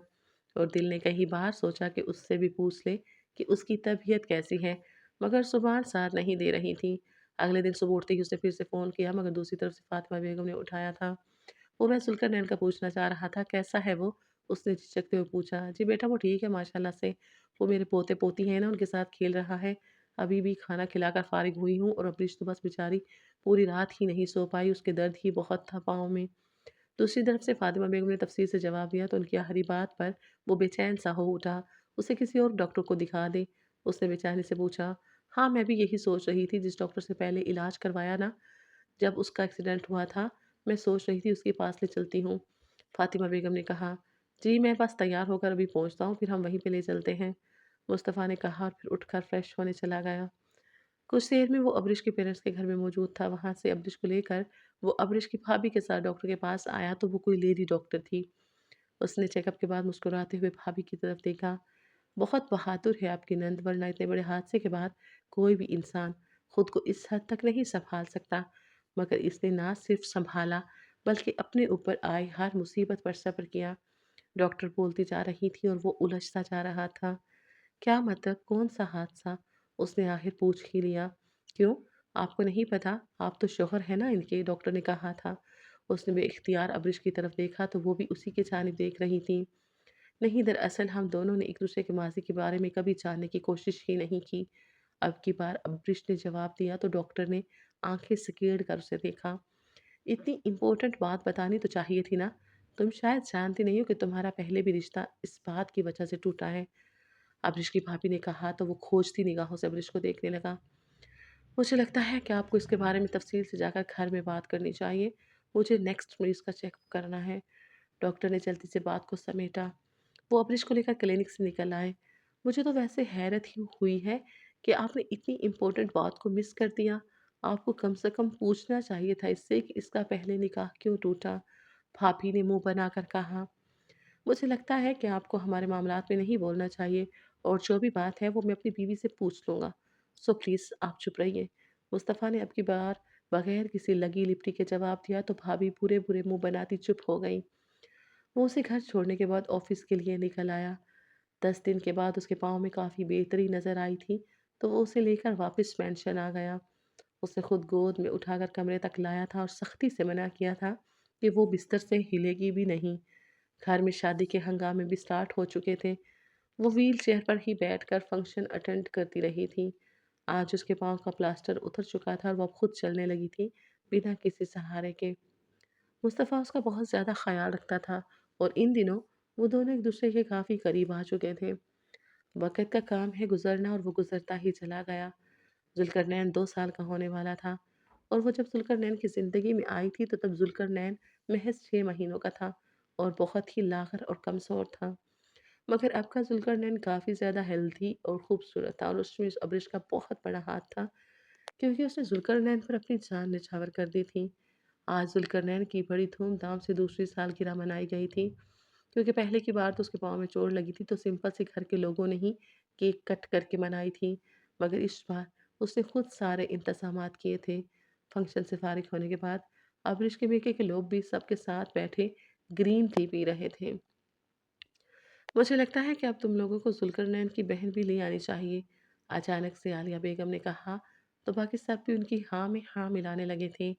اور دل نے کئی بار سوچا کہ اس سے بھی پوچھ لے کہ اس کی طبیعت کیسی ہے، مگر زبان ساتھ نہیں دے رہی تھی۔ اگلے دن صبح اٹھتے ہی اس نے پھر سے فون کیا، مگر دوسری طرف سے فاطمہ بیگم نے اٹھایا تھا۔ وہ میں ذوالقرنین کا پوچھنا چاہ رہا تھا، کیسا ہے وہ؟ اس نے جھجکتے ہوئے پوچھا۔ جی بیٹا وہ ٹھیک ہے ماشاءاللہ سے، وہ میرے پوتے پوتی ہیں نا ان کے ساتھ کھیل رہا ہے۔ ابھی بھی کھانا کھلا کر فارغ ہوئی ہوں، اور ابرش تو بس بیچاری پوری رات ہی نہیں سو پائی، اس کے درد ہی بہت تھا پاؤں میں۔ دوسری طرف سے فاطمہ بیگم نے تفصیل سے جواب دیا تو ان کی آخری بات پر وہ بے چین سا ہو اٹھا۔ اسے کسی اور ڈاکٹر کو دکھا دے، اس نے بے چینی سے پوچھا۔ ہاں میں بھی یہی سوچ رہی تھی، جس ڈاکٹر سے پہلے علاج کروایا نا جب اس کا ایکسیڈنٹ ہوا تھا، میں سوچ رہی تھی اس کے پاس لے چلتی ہوں۔ فاطمہ بیگم نے کہا، جی میں بس تیار ہو کر ابھی پہنچتا ہوں، پھر ہم وہیں پہ لے چلتے ہیں۔ مصطفیٰ نے کہا اور پھر اٹھ کر فریش ہونے چلا گیا۔ کچھ دیر میں وہ ابرش کے پیرنٹس کے گھر میں موجود تھا۔ وہاں سے ابرش کو لے کر وہ ابرش کی بھابھی کے ساتھ ڈاکٹر کے پاس آیا تو وہ کوئی لیڈی ڈاکٹر تھی۔ اس نے چیک اپ کے بعد مسکراتے ہوئے بھابھی کی طرف دیکھا، بہت بہادر ہے آپ کی نند، ورنہ اتنے بڑے حادثے کے بعد کوئی بھی انسان خود کو اس حد تک نہیں سنبھال سکتا، مگر اس نے نہ صرف سنبھالا بلکہ اپنے اوپر آئی ہر مصیبت پر صبر کیا۔ ڈاکٹر بولتی جا رہی تھی اور وہ الجھتا جا رہا تھا۔ کیا مطلب، کون سا حادثہ؟ اس نے آخر پوچھ ہی لیا۔ کیوں، آپ کو نہیں پتا؟ آپ تو شوہر ہے نا ان کے، ڈاکٹر نے کہا تھا۔ اس نے بے اختیار ابرش کی طرف دیکھا تو وہ بھی اسی کی جانب دیکھ رہی تھی۔ نہیں، دراصل ہم دونوں نے ایک دوسرے کے ماضی کے بارے میں کبھی جاننے کی کوشش ہی نہیں کی۔ اب کی بار ابرش نے جواب دیا تو ڈاکٹر نے آنکھیں سکیڑ کر اسے دیکھا۔ اتنی امپورٹنٹ بات بتانی تو چاہیے تھی نا، تم شاید جانتی نہیں ہو کہ تمہارا پہلے بھی رشتہ اس بات کی وجہ سے ٹوٹا ہے، ابرش کی بھابھی نے کہا تو وہ کھوجتی نگاہوں سے ابرش کو دیکھنے لگا۔ مجھے لگتا ہے کہ آپ کو اس کے بارے میں تفصیل سے جا کر گھر میں بات کرنی چاہیے، مجھے نیکسٹ مریض کا چیک اپ کرنا ہے۔ ڈاکٹر نے جلدی سے بات کو سمیٹا۔ وہ ابرش کو لے کر کلینک سے نکل آئے۔ مجھے تو ویسے حیرت ہی ہوئی ہے کہ آپ نے اتنی امپورٹنٹ بات کو مس کر دیا، آپ کو کم سے کم پوچھنا چاہیے تھا اس سے کہ اس کا پہلے نکاح کیوں ٹوٹا، بھابھی نے منہ بنا کر کہا۔ مجھے لگتا ہے کہ آپ کو ہمارے معاملات میں نہیں بولنا چاہیے، اور جو بھی بات ہے وہ میں اپنی بیوی سے پوچھ لوں گا، سو پلیز آپ چپ رہیے۔ مصطفیٰ نے اب کی بار بغیر کسی لگی لپٹی کے جواب دیا تو بھابھی برے برے منہ بناتی چپ ہو گئی۔ وہ اسے گھر چھوڑنے کے بعد آفس کے لیے نکل آیا۔ 10 دن کے بعد اس کے پاؤں میں کافی بہتری نظر آئی تھی تو وہ اسے لے کر واپس مینشن آ گیا۔ اس نے خود گود میں اٹھا کر کمرے تک لایا تھا اور سختی سے منع کیا تھا کہ وہ بستر سے ہلے گی بھی نہیں۔ گھر میں شادی کے ہنگامے بھی سٹارٹ ہو چکے تھے۔ وہ व्हील चेयर पर ही बैठकर फंक्शन अटेंड करती रही थी। आज उसके पाँव का प्लास्टर उतर चुका था और वो अब खुद चलने लगी थी, बिना किसी सहारे के। मुस्तफ़ा उसका बहुत ज़्यादा ख़्याल रखता था और इन दिनों वो दोनों एक दूसरे के काफ़ी करीब आ चुके थे। वक़्त का काम है गुज़रना और वो गुज़रता ही चला गया। ज़ुल्करनैन 2 साल का होने वाला था और वो जब ज़ुल्करनैन की ज़िंदगी में आई थी तो तब ज़ुल्करनैन महज़ 6 महीनों का था और बहुत ही लाग़र और कमज़ोर था। मगर अब का ज़ुल्करनैन काफ़ी ज़्यादा हेल्दी और खूबसूरत था और उसमें अब्रिश का बहुत बड़ा हाथ था, क्योंकि उसने ज़ुल्करनैन पर अपनी जान निछावर कर दी थी। आज ज़ुल्करनैन की बड़ी धूमधाम से दूसरी सालगिरह मनाई गई थी, क्योंकि पहले की बार तो उसके पाँव में चोट लगी थी तो सिंपल से घर के लोगों ने ही केक कट करके मनाई थी। मगर इस बार उसने खुद सारे इंतज़ामात किए थे। फंक्शन से फ़ारिग होने के बाद अब्रिश के मेके के लोग भी सबके साथ बैठे ग्रीन टी पी रहे थे। मुझे लगता है कि अब तुम लोगों को ज़ुल्करनैन की बहन भी ले आनी चाहिए। अचानक से आलिया बेगम ने कहा तो बाकी सब भी उनकी हाँ में हाँ मिलाने लगे थे।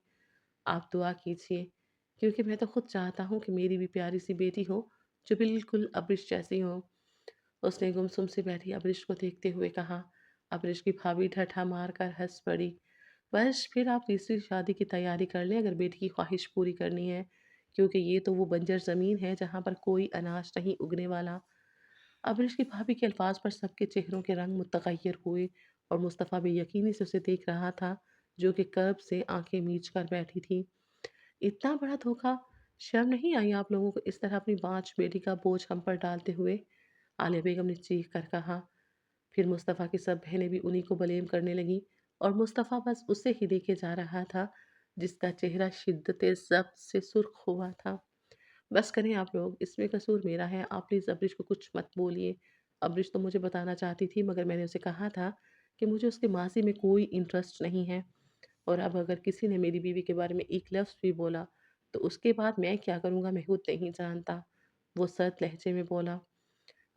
आप दुआ कीजिए, क्योंकि मैं तो खुद चाहता हूँ कि मेरी भी प्यारी सी बेटी हो जो बिल्कुल अब्रिश जैसी हो। उसने गुमसुम से बैठी अब्रिश को देखते हुए कहा। अब्रिश की भाभी ठठा मार कर हंस पड़ी। बस फिर आप तीसरी शादी की तैयारी कर लें अगर बेटी की ख्वाहिश पूरी करनी है, क्योंकि ये तो वो बंजर ज़मीन है जहाँ पर कोई अनाज नहीं उगने वाला। अब्रिश की भाभी के अल्फाज पर सबके चेहरों के रंग मुतगय्यर हुए और मुस्तफ़ा बेयकीनी से उसे देख रहा था, जो कि कर्ब से आंखें मीच कर बैठी थी। इतना बड़ा धोखा! शर्म नहीं आई आप लोगों को इस तरह अपनी बाँझ बेटी का बोझ हम पर डालते हुए? आलिया बेगम ने चीख कर कहा। फिर मुस्तफ़ा की सब बहनें भी उन्हीं को ब्लेम करने लगीं और मुस्तफ़ा बस उसे ही देखे जा रहा था, जिसका चेहरा शिद्दत ज़ब्त से सुर्ख हुआ था। बस करें आप लोग, इसमें कसूर मेरा है, आप प्लीज़ अब्रिश को कुछ मत बोलिए। अब्रिश तो मुझे बताना चाहती थी मगर मैंने उसे कहा था कि मुझे उसके माज़ी में कोई इंटरेस्ट नहीं है और अब अगर किसी ने मेरी बीवी के बारे में एक लफ्ज़ भी बोला, तो उसके बाद मैं क्या करूँगा मैं खुद नहीं जानता। वो सर्द लहजे में बोला।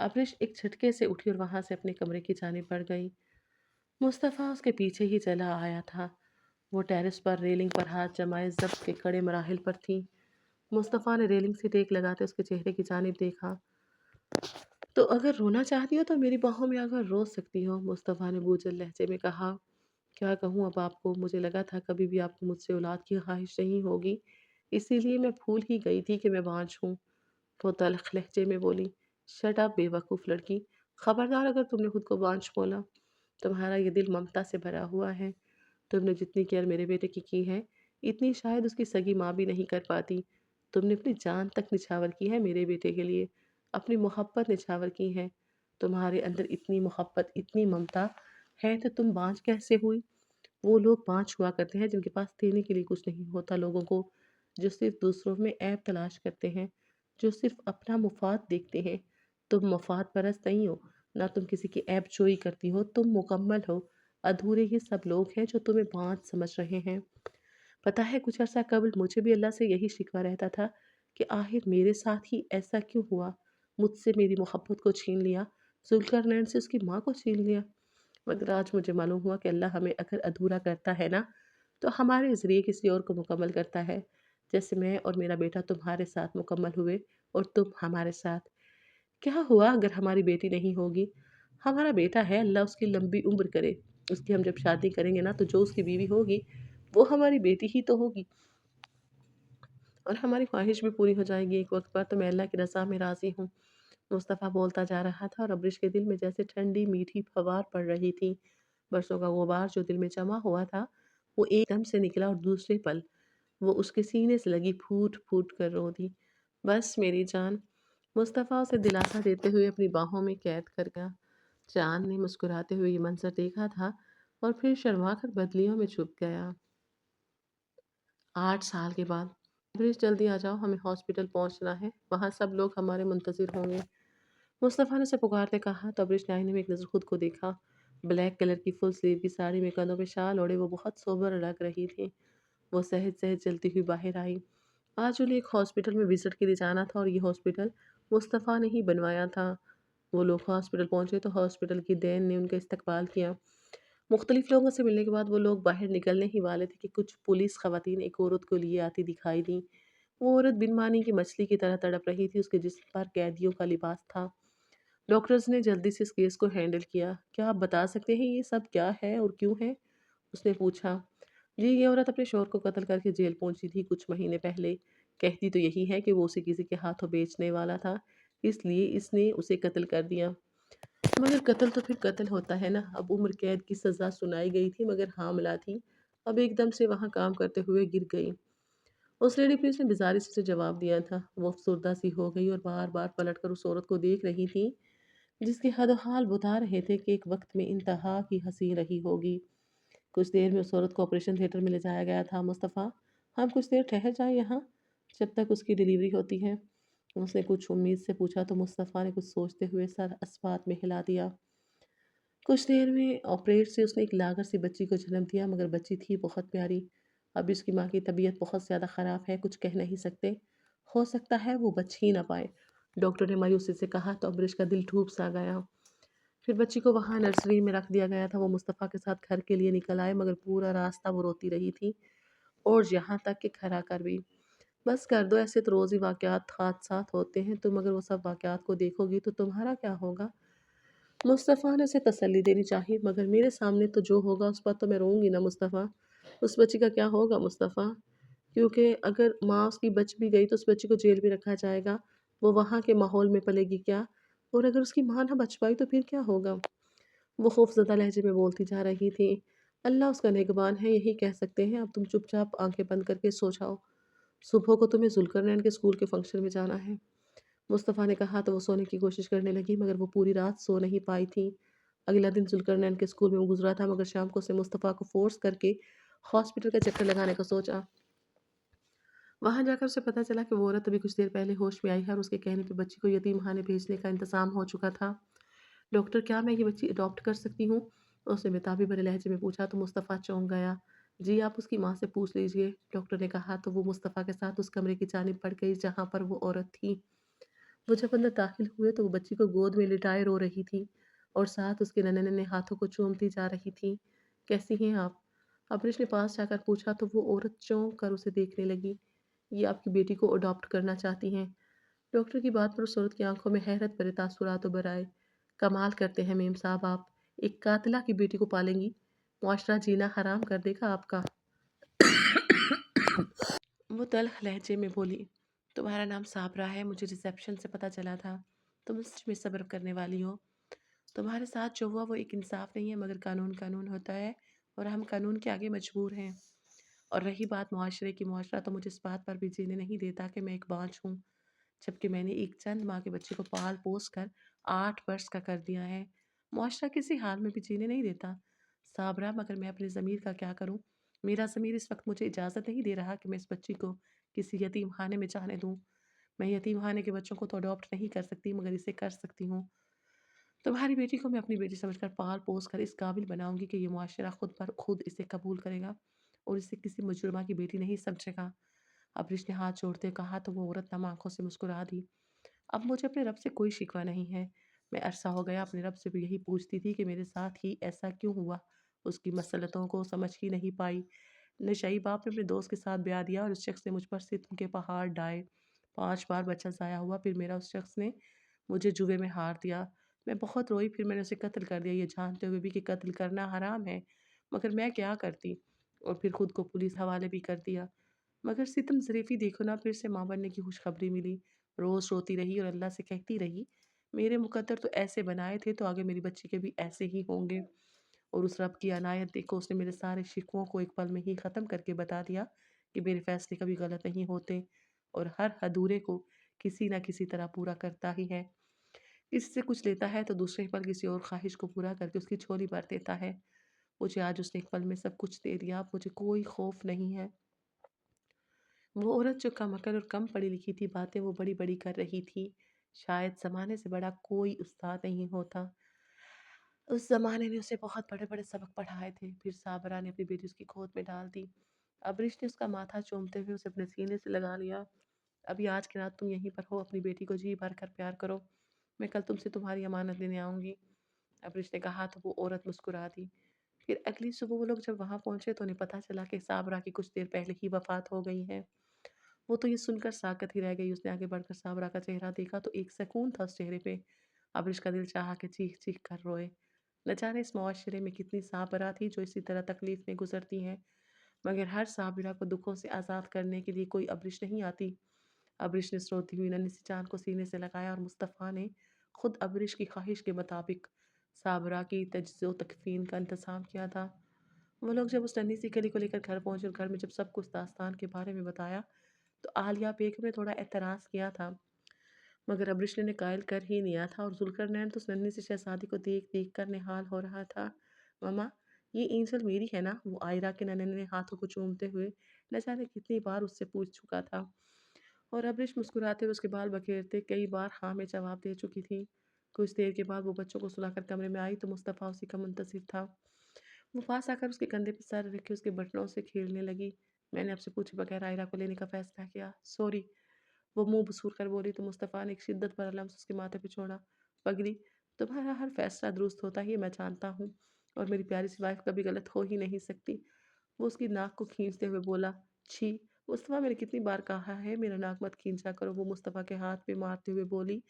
अब्रिश एक झटके से उठी और वहाँ से अपने कमरे की जानिब बढ़ गई। मुस्तफ़ा उसके पीछे ही चला आया था। वो टेरेस पर रेलिंग पर हाथ जमाए ज़ब्त के कड़े मराहिल पर थी। मुस्तफ़ा ने रेलिंग से टेक लगाते उसके चेहरे की जानिब देखा। तो अगर रोना चाहती हो तो मेरी बाहों में आकर रो सकती हो, मुस्तफ़ा ने बोझिल लहजे में कहा। क्या कहूँ अब आपको, मुझे लगा था कभी भी आपको मुझसे औलाद की ख्वाहिश नहीं होगी, इसीलिए मैं भूल ही गई थी कि मैं बाँझ हूँ। वो तल्ख़ लहजे में बोली। शट अप बेवकूफ़ लड़की, खबरदार अगर तुमने खुद को बाँझ बोला। तुम्हारा ये दिल ममता से भरा हुआ है। तुमने जितनी केयर मेरे बेटे की है, इतनी शायद उसकी सगी माँ भी नहीं कर पाती। तुमने अपनी जान तक निछावर की है मेरे बेटे के लिए, अपनी मोहब्बत निछावर की है। तुम्हारे अंदर इतनी मोहब्बत, इतनी ममता है तो तुम बाँझ कैसे हुई? वो लोग बाँझ हुआ करते हैं जिनके पास देने के लिए कुछ नहीं होता लोगों को, जो सिर्फ़ दूसरों में ऐब तलाश करते हैं, जो सिर्फ़ अपना मुफ़ाद देखते हैं। तुम मुफ़ाद परस्त नहीं हो, ना तुम किसी की ऐब जोई करती हो, तुम मुकम्मल हो। अधूरे ही सब लोग हैं जो तुम्हें बाँझ समझ रहे हैं। पता है कुछ अरसा कबल मुझे भी अल्लाह से यही शिकवा रहता था कि आखिर मेरे साथ ही ऐसा क्यों हुआ? मुझसे मेरी मोहब्बत को छीन लिया, ज़ुल्करनैन से उसकी माँ को छीन लिया। मगर आज मुझे मालूम हुआ कि अल्लाह हमें अगर अधूरा करता है ना, तो हमारे ज़रिए किसी और को मुकम्मल करता है। जैसे मैं और मेरा बेटा तुम्हारे साथ मुकम्मल हुए और तुम हमारे साथ। क्या हुआ अगर हमारी बेटी नहीं होगी? हमारा बेटा है, अल्लाह उसकी लंबी उम्र करे। उसकी हम जब शादी करेंगे ना, तो जो उसकी बीवी होगी, वो हमारी बेटी ही तो होगी और हमारी ख्वाहिश भी पूरी हो जाएगी एक वक़्त पर, तो मैं अल्लाह की रज़ा में राज़ी हूँ। मुस्तफ़ा बोलता जा रहा था और अब्रिश के दिल में जैसे ठंडी मीठी फवार पड़ रही थी। बरसों का गुबार जो दिल में जमा हुआ था, वो एकदम से निकला और दूसरे पल वो उसके सीने से लगी फूट-फूट कर रो दी। बस मेरी जान, मुस्तफ़ा उसे दिलासा देते हुए अपनी बाहों में कैद कर गया। चाँद ने मुस्कुराते हुए ये मंज़र देखा था और फिर शर्मा कर बदलियों में छुप गया। 8 साल के बाद, "प्लीज़ जल्दी आ जाओ, हमें हॉस्पिटल पहुँचना है, वहाँ सब लोग हमारे मुंतज़िर होंगे।" मुस्तफ़ा ने उसे पुकारते कहा तो अब्रिश ने आईने में एक नज़र खुद को देखा। ब्लैक कलर की फुल स्लीव की साड़ी में कंधों पे शाल ओढ़े वो बहुत सोबर लग रही थी। वो सहज-सहज चलती हुई बाहर आई। आज उन्हें एक हॉस्पिटल में विज़िट के लिए जाना था और ये हॉस्पिटल मुस्तफ़ा ने ही बनवाया था। वो लोग हॉस्पिटल पहुँचे तो हॉस्पिटल की डैन ने उनका इस्तकबाल किया। मुख्तलिफ लोगों से मिलने के बाद वो लोग बाहर निकलने ही वाले थे कि कुछ पुलिस ख़वातीन एक औरत को लिए आती दिखाई दीं। वो औरत बिन मानी की मछली की तरह तड़प रही थी, उसके जिस्म पर कैदियों का लिबास था। डॉक्टर्स ने जल्दी से इस केस को हैंडल किया। क्या आप बता सकते हैं ये सब क्या है और क्यों है? उसने पूछा। जी, ये औरत अपने शौहर को कत्ल करके जेल पहुंची थी कुछ महीने पहले। कहती तो यही है कि वो उसे किसी के हाथों बेचने वाला था, इसलिए इसने उसे कत्ल कर दिया। मगर कत्ल तो फिर कत्ल होता है ना। अब उम्र कैद की सजा सुनाई गई थी मगर हामिला थी। अब एकदम से वहां काम करते हुए गिर गई। उस लेडी पुलिस ने बेजारी से उसे जवाब दिया था। वो अफसरदा सी हो गई और बार बार पलट कर उस औरत को देख रही थी, जिसके हद हाल बता रहे थे कि एक वक्त में इंतहा की हंसी रही होगी। कुछ देर में उस औरत को ऑपरेशन थिएटर में ले जाया गया था। मुस्तफ़ा, हम कुछ देर ठहर जाएं यहाँ, जब तक उसकी डिलीवरी होती है। उसने कुछ उम्मीद से पूछा तो मुस्तफ़ा ने कुछ सोचते हुए सर अस्पात में हिला दिया। कुछ देर में ऑपरेट से उसने एक लागर सी बच्ची को जन्म दिया, मगर बच्ची थी बहुत प्यारी। अब इसकी माँ की तबीयत बहुत ज़्यादा ख़राब है, कुछ कह नहीं सकते। हो सकता है वो बच ही ना पाए। डॉक्टर ने मायूसी से कहा तो अमरीश का दिल टूट सा गया। फिर बच्ची को वहाँ नर्सरी में रख दिया गया था। वो मुस्तफ़ा के साथ घर के लिए निकल आए, मगर पूरा रास्ता वो रोती रही थी और यहाँ तक कि घर आकर भी। बस कर दो, ऐसे तो रोज़ ही वाक़यात हादसात होते हैं। तुम अगर वो सब वाक़यात को देखोगी तो तुम्हारा क्या होगा? मुस्तफ़ा ने उसे तसल्ली देनी चाहिए, मगर मेरे सामने तो जो होगा उस पर तो मैं रोऊँगी ना मुस्तफ़ा। उस बच्ची का क्या होगा मुस्तफ़ा? क्योंकि अगर माँ उसकी बच भी गई तो उस बच्ची को जेल में रखा जाएगा। वो वहाँ के माहौल में पलेगी क्या? और अगर उसकी माँ ना बच पाई तो फिर क्या होगा? वो खौफ़ज़दा लहजे में बोलती जा रही थी। अल्लाह उसका निगहबान है, यही कह सकते हैं। अब तुम चुपचाप आँखें बंद करके सो जाओ। सुबह को तुम्हें ज़ुल्करनैन के स्कूल के फंक्शन में जाना है। मुस्तफ़ा ने कहा तो वो सोने की कोशिश करने लगी, मगर वो पूरी रात सो नहीं पाई थी। अगला दिन ज़ुल्करनैन के स्कूल में वो गुज़रा था, मगर शाम को उसने मुस्तफ़ा को फ़ोर्स करके हॉस्पिटल का चक्कर लगाने का सोचा। वहाँ जाकर उसे पता चला कि वो औरत अभी कुछ देर पहले होश में आई है और उसके कहने पे बच्ची को यतीमखाने भेजने का इंतज़ाम हो चुका था। डॉक्टर, क्या मैं ये बच्ची अडॉप्ट कर सकती हूँ? उसने बेताबी भरे लहजे में पूछा तो मुस्तफ़ा चौंक गया। जी, आप उसकी माँ से पूछ लीजिए, डॉक्टर ने कहा तो वो मुस्तफ़ा के साथ उस कमरे की जानिब बढ़ गई जहाँ पर वो औरत थी। वो जब अंदर दाखिल हुए तो वो बच्ची को गोद में लिटाए रो रही थी और साथ उसके नन्हे-नन्हे हाथों को चूमती जा रही थी। कैसी हैं आप? अबरिश ने पास जाकर पूछा तो वो औरत चौंक कर उसे देखने लगी। ये आपकी बेटी को अडॉप्ट करना चाहती हैं। डॉक्टर की बात पर उस औरत की आंखों में हैरत भरे तासुरात उभर आए। कमाल करते हैं मेम साहब आप। एक कातिला की बेटी को पालेंगी। मुआशरा जीना हराम कर देगा आपका। वो तल्ख़ लहजे में बोली, तुम्हारा नाम साबरा है, मुझे रिसेप्शन से पता चला था। तुम मुझ में सब्र करने वाली हो। तुम्हारे साथ जो हुआ वो एक इंसाफ नहीं है, मगर कानून कानून होता है और हम कानून के आगे मजबूर हैं। और रही बात मुआशरे की, मुआशरा तो मुझे इस बात पर भी जीने नहीं देता कि मैं एक बाँझ हूँ, जबकि मैंने एक चंद माह के बच्चे को पाल-पोस कर 8 वर्ष का कर दिया है। मुआशरा किसी हाल में भी जीने नहीं देता। साबरा, मगर मैं अपने ज़मीर का क्या करूँ? मेरा ज़मीर इस वक़्त मुझे इजाज़त नहीं दे रहा कि मैं इस बच्ची को किसी यतीमखाने में जाने दूँ। मैं यतीमखाने के बच्चों को तो अडॉप्ट नहीं कर सकती, मगर इसे कर सकती हूँ। तुम्हारी बेटी को मैं अपनी बेटी समझकर पाल-पोस कर इस काबिल बनाऊँगी कि ये मुआशरा खुद पर खुद इसे कबूल करेगा और इसे किसी मुजरिमा की बेटी नहीं समझेगा। अबरिश ने हाथ जोड़ते हुए कहा तो वो औरत नम आँखों से मुस्कुरा दी। अब मुझे अपने रब से कोई शिकवा नहीं है। मैं अरसा हो गया अपने रब से भी यही पूछती थी कि मेरे साथ ही ऐसा क्यों हुआ? उसकी मसलतों को समझ ही नहीं पाई। नशई बाप ने अपने दोस्त के साथ ब्याह दिया और उस शख्स ने मुझ पर सित्म के पहाड़ ढाए। 5 बार बच्चा ज़ाया हुआ, फिर मेरा उस शख्स ने मुझे जुए में हार दिया। मैं बहुत रोई, फिर मैंने उसे कत्ल कर दिया, ये जानते हुए भी कि कत्ल करना हराम है। मगर मैं क्या करती? और फिर खुद को पुलिस हवाले भी कर दिया। मगर सितम ज़रीफ़ी देखो ना, फिर से माँ बनने की खुशखबरी मिली। रोज़ रोती रही और अल्लाह से कहती रही, मेरे मुकद्दर तो ऐसे बनाए थे तो आगे मेरी बच्ची के भी ऐसे ही होंगे। और उस रब की अनायत देखो, उसने मेरे सारे शिकवों को एक पल में ही ख़त्म करके बता दिया कि मेरे फ़ैसले कभी गलत नहीं होते और हर अधूरे को किसी न किसी तरह पूरा करता ही है। इससे कुछ लेता है तो दूसरे पल किसी और ख्वाहिश को पूरा करके उसकी झोली भर देता है। मुझे आज उसने एक पल में सब कुछ दे दिया, अब मुझे कोई खौफ नहीं है। वो औरत जो कम अकल और कम पढ़ी लिखी थी, बातें वो बड़ी-बड़ी कर रही थी। शायद ज़माने से बड़ा कोई उस्ताद नहीं होता। उस ज़माने ने उसे बहुत बड़े-बड़े सबक पढ़ाए थे। फिर साबरा ने अपनी बेटी उसकी गोद में डाल दी। अबरिश ने उसका माथा चूमते हुए उसे अपने सीने से लगा लिया। अभी आज की रात तुम यहीं पर हो, अपनी बेटी को जी भर कर प्यार करो। मैं कल तुमसे तुम्हारी अमानत लेने आऊँगी। अबरिश ने कहा तो वो औरत मुस्कुरा दी। फिर अगली सुबह वो लोग जब वहाँ पहुँचे तो उन्हें पता चला कि साबरा की कुछ देर पहले ही वफ़ात हो गई है। वो तो ये सुनकर साकत ही रह गई। उसने आगे बढ़कर साबरा का चेहरा देखा तो एक सकून था उस चेहरे पे। अब्रिश का दिल चाहा कि चीख-चीख कर रोए। न जाने इस मुआशरे में कितनी साबरा थी जो इसी तरह तकलीफ़ में गुज़रती हैं, मगर हर साबिरा को दुखों से आज़ाद करने के लिए कोई अब्रिश नहीं आती। अब्रिश ने रोती हुई नन्ही सी जान को सीने से लगाया और मुस्तफ़ा ने खुद अब्रिश की ख़्वाहिश के मुताबिक साबरा की तजज़ियो तकफ़ीन का इंतज़ाम किया था। वो लोग जब उस नन्ही सी कली को लेकर घर पहुँचे और घर में जब सबको उस दास्तान के बारे में बताया, तो आलिया बेगम ने थोड़ा एतराज़ किया था, मगर अब्रिश ने कायल कर ही लिया था और ज़ुल्क़रनैन तो उस नन्ही सी शहज़ादी को देख-देख कर निहाल हो रहा था। मम्मा, ये एंजल मेरी है ना? वो आयरा के नन्हे-नन्हे हाथों को चूमते हुए न जाने कितनी बार उससे पूछ चुका था। और अब्रिश मुस्कुराते हुए उसके बाल बखेरते कई बार हाँ में जवाब दे चुकी थी। कुछ देर के बाद वो बच्चों को सुलाकर कमरे में आई तो मुस्तफ़ा उसी का मुंतज़िर था। वो पास आकर उसके कंधे पे सर रखे उसके बटनों से खेलने लगी। मैंने आपसे पूछे बगैर आयरा को लेने का फ़ैसला किया। सॉरी। वो मुँह बसूर कर बोली तो मुस्तफ़ा ने एक शिद्दत भरा लम्स उसके माथे पे छोड़ा। पगली, तुम्हारा हर फ़ैसला दुरुस्त होता है ये मैं जानता हूँ और मेरी प्यारी सी वाइफ़ कभी गलत हो ही नहीं सकती। वो उसकी नाक को खींचते हुए बोला, छी! मुस्तफ़ा मैंने कितनी बार कहा है मेरा नाक मत खींचा करो। वो मुस्तफ़ा के हाथ पे मारते हुए बोली,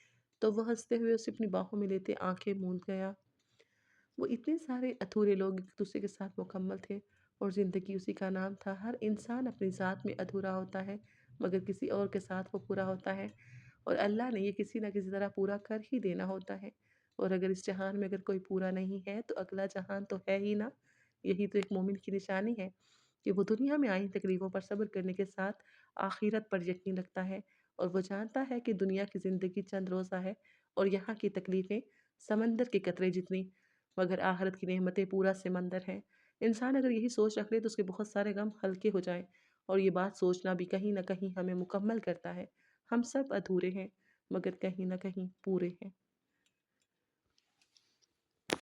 तो वो हँसते हुए उसे अपनी बाहों में लेते आँखें मूंद गया। वो इतने सारे अधूरे लोग एक-दूसरे के साथ मुकम्मल थे और ज़िंदगी उसी का नाम था। हर इंसान अपनी ज़ात में अधूरा होता है, मगर किसी और के साथ वो पूरा होता है और अल्लाह ने ये किसी न किसी तरह पूरा कर ही देना होता है। और अगर इस जहान में अगर कोई पूरा नहीं है, तो अगला जहान तो है ही ना। यही तो एक मोमिन की निशानी है कि वो दुनिया में आई तकलीफ़ों पर सब्र करने के साथ आखिरत पर यकीन रखता है और वो जानता है कि दुनिया की ज़िंदगी चंद रोज़ा है और यहाँ की तकलीफ़ें समंदर के कतरे जितनी, मगर आखिरत की नेमतें पूरा समंदर हैं। इंसान अगर यही सोच रख ले तो उसके बहुत सारे गम हल्के हो जाएँ और ये बात सोचना भी कहीं न कहीं हमें मुकम्मल करता है। हम सब अधूरे हैं, मगर कहीं न कहीं पूरे हैं।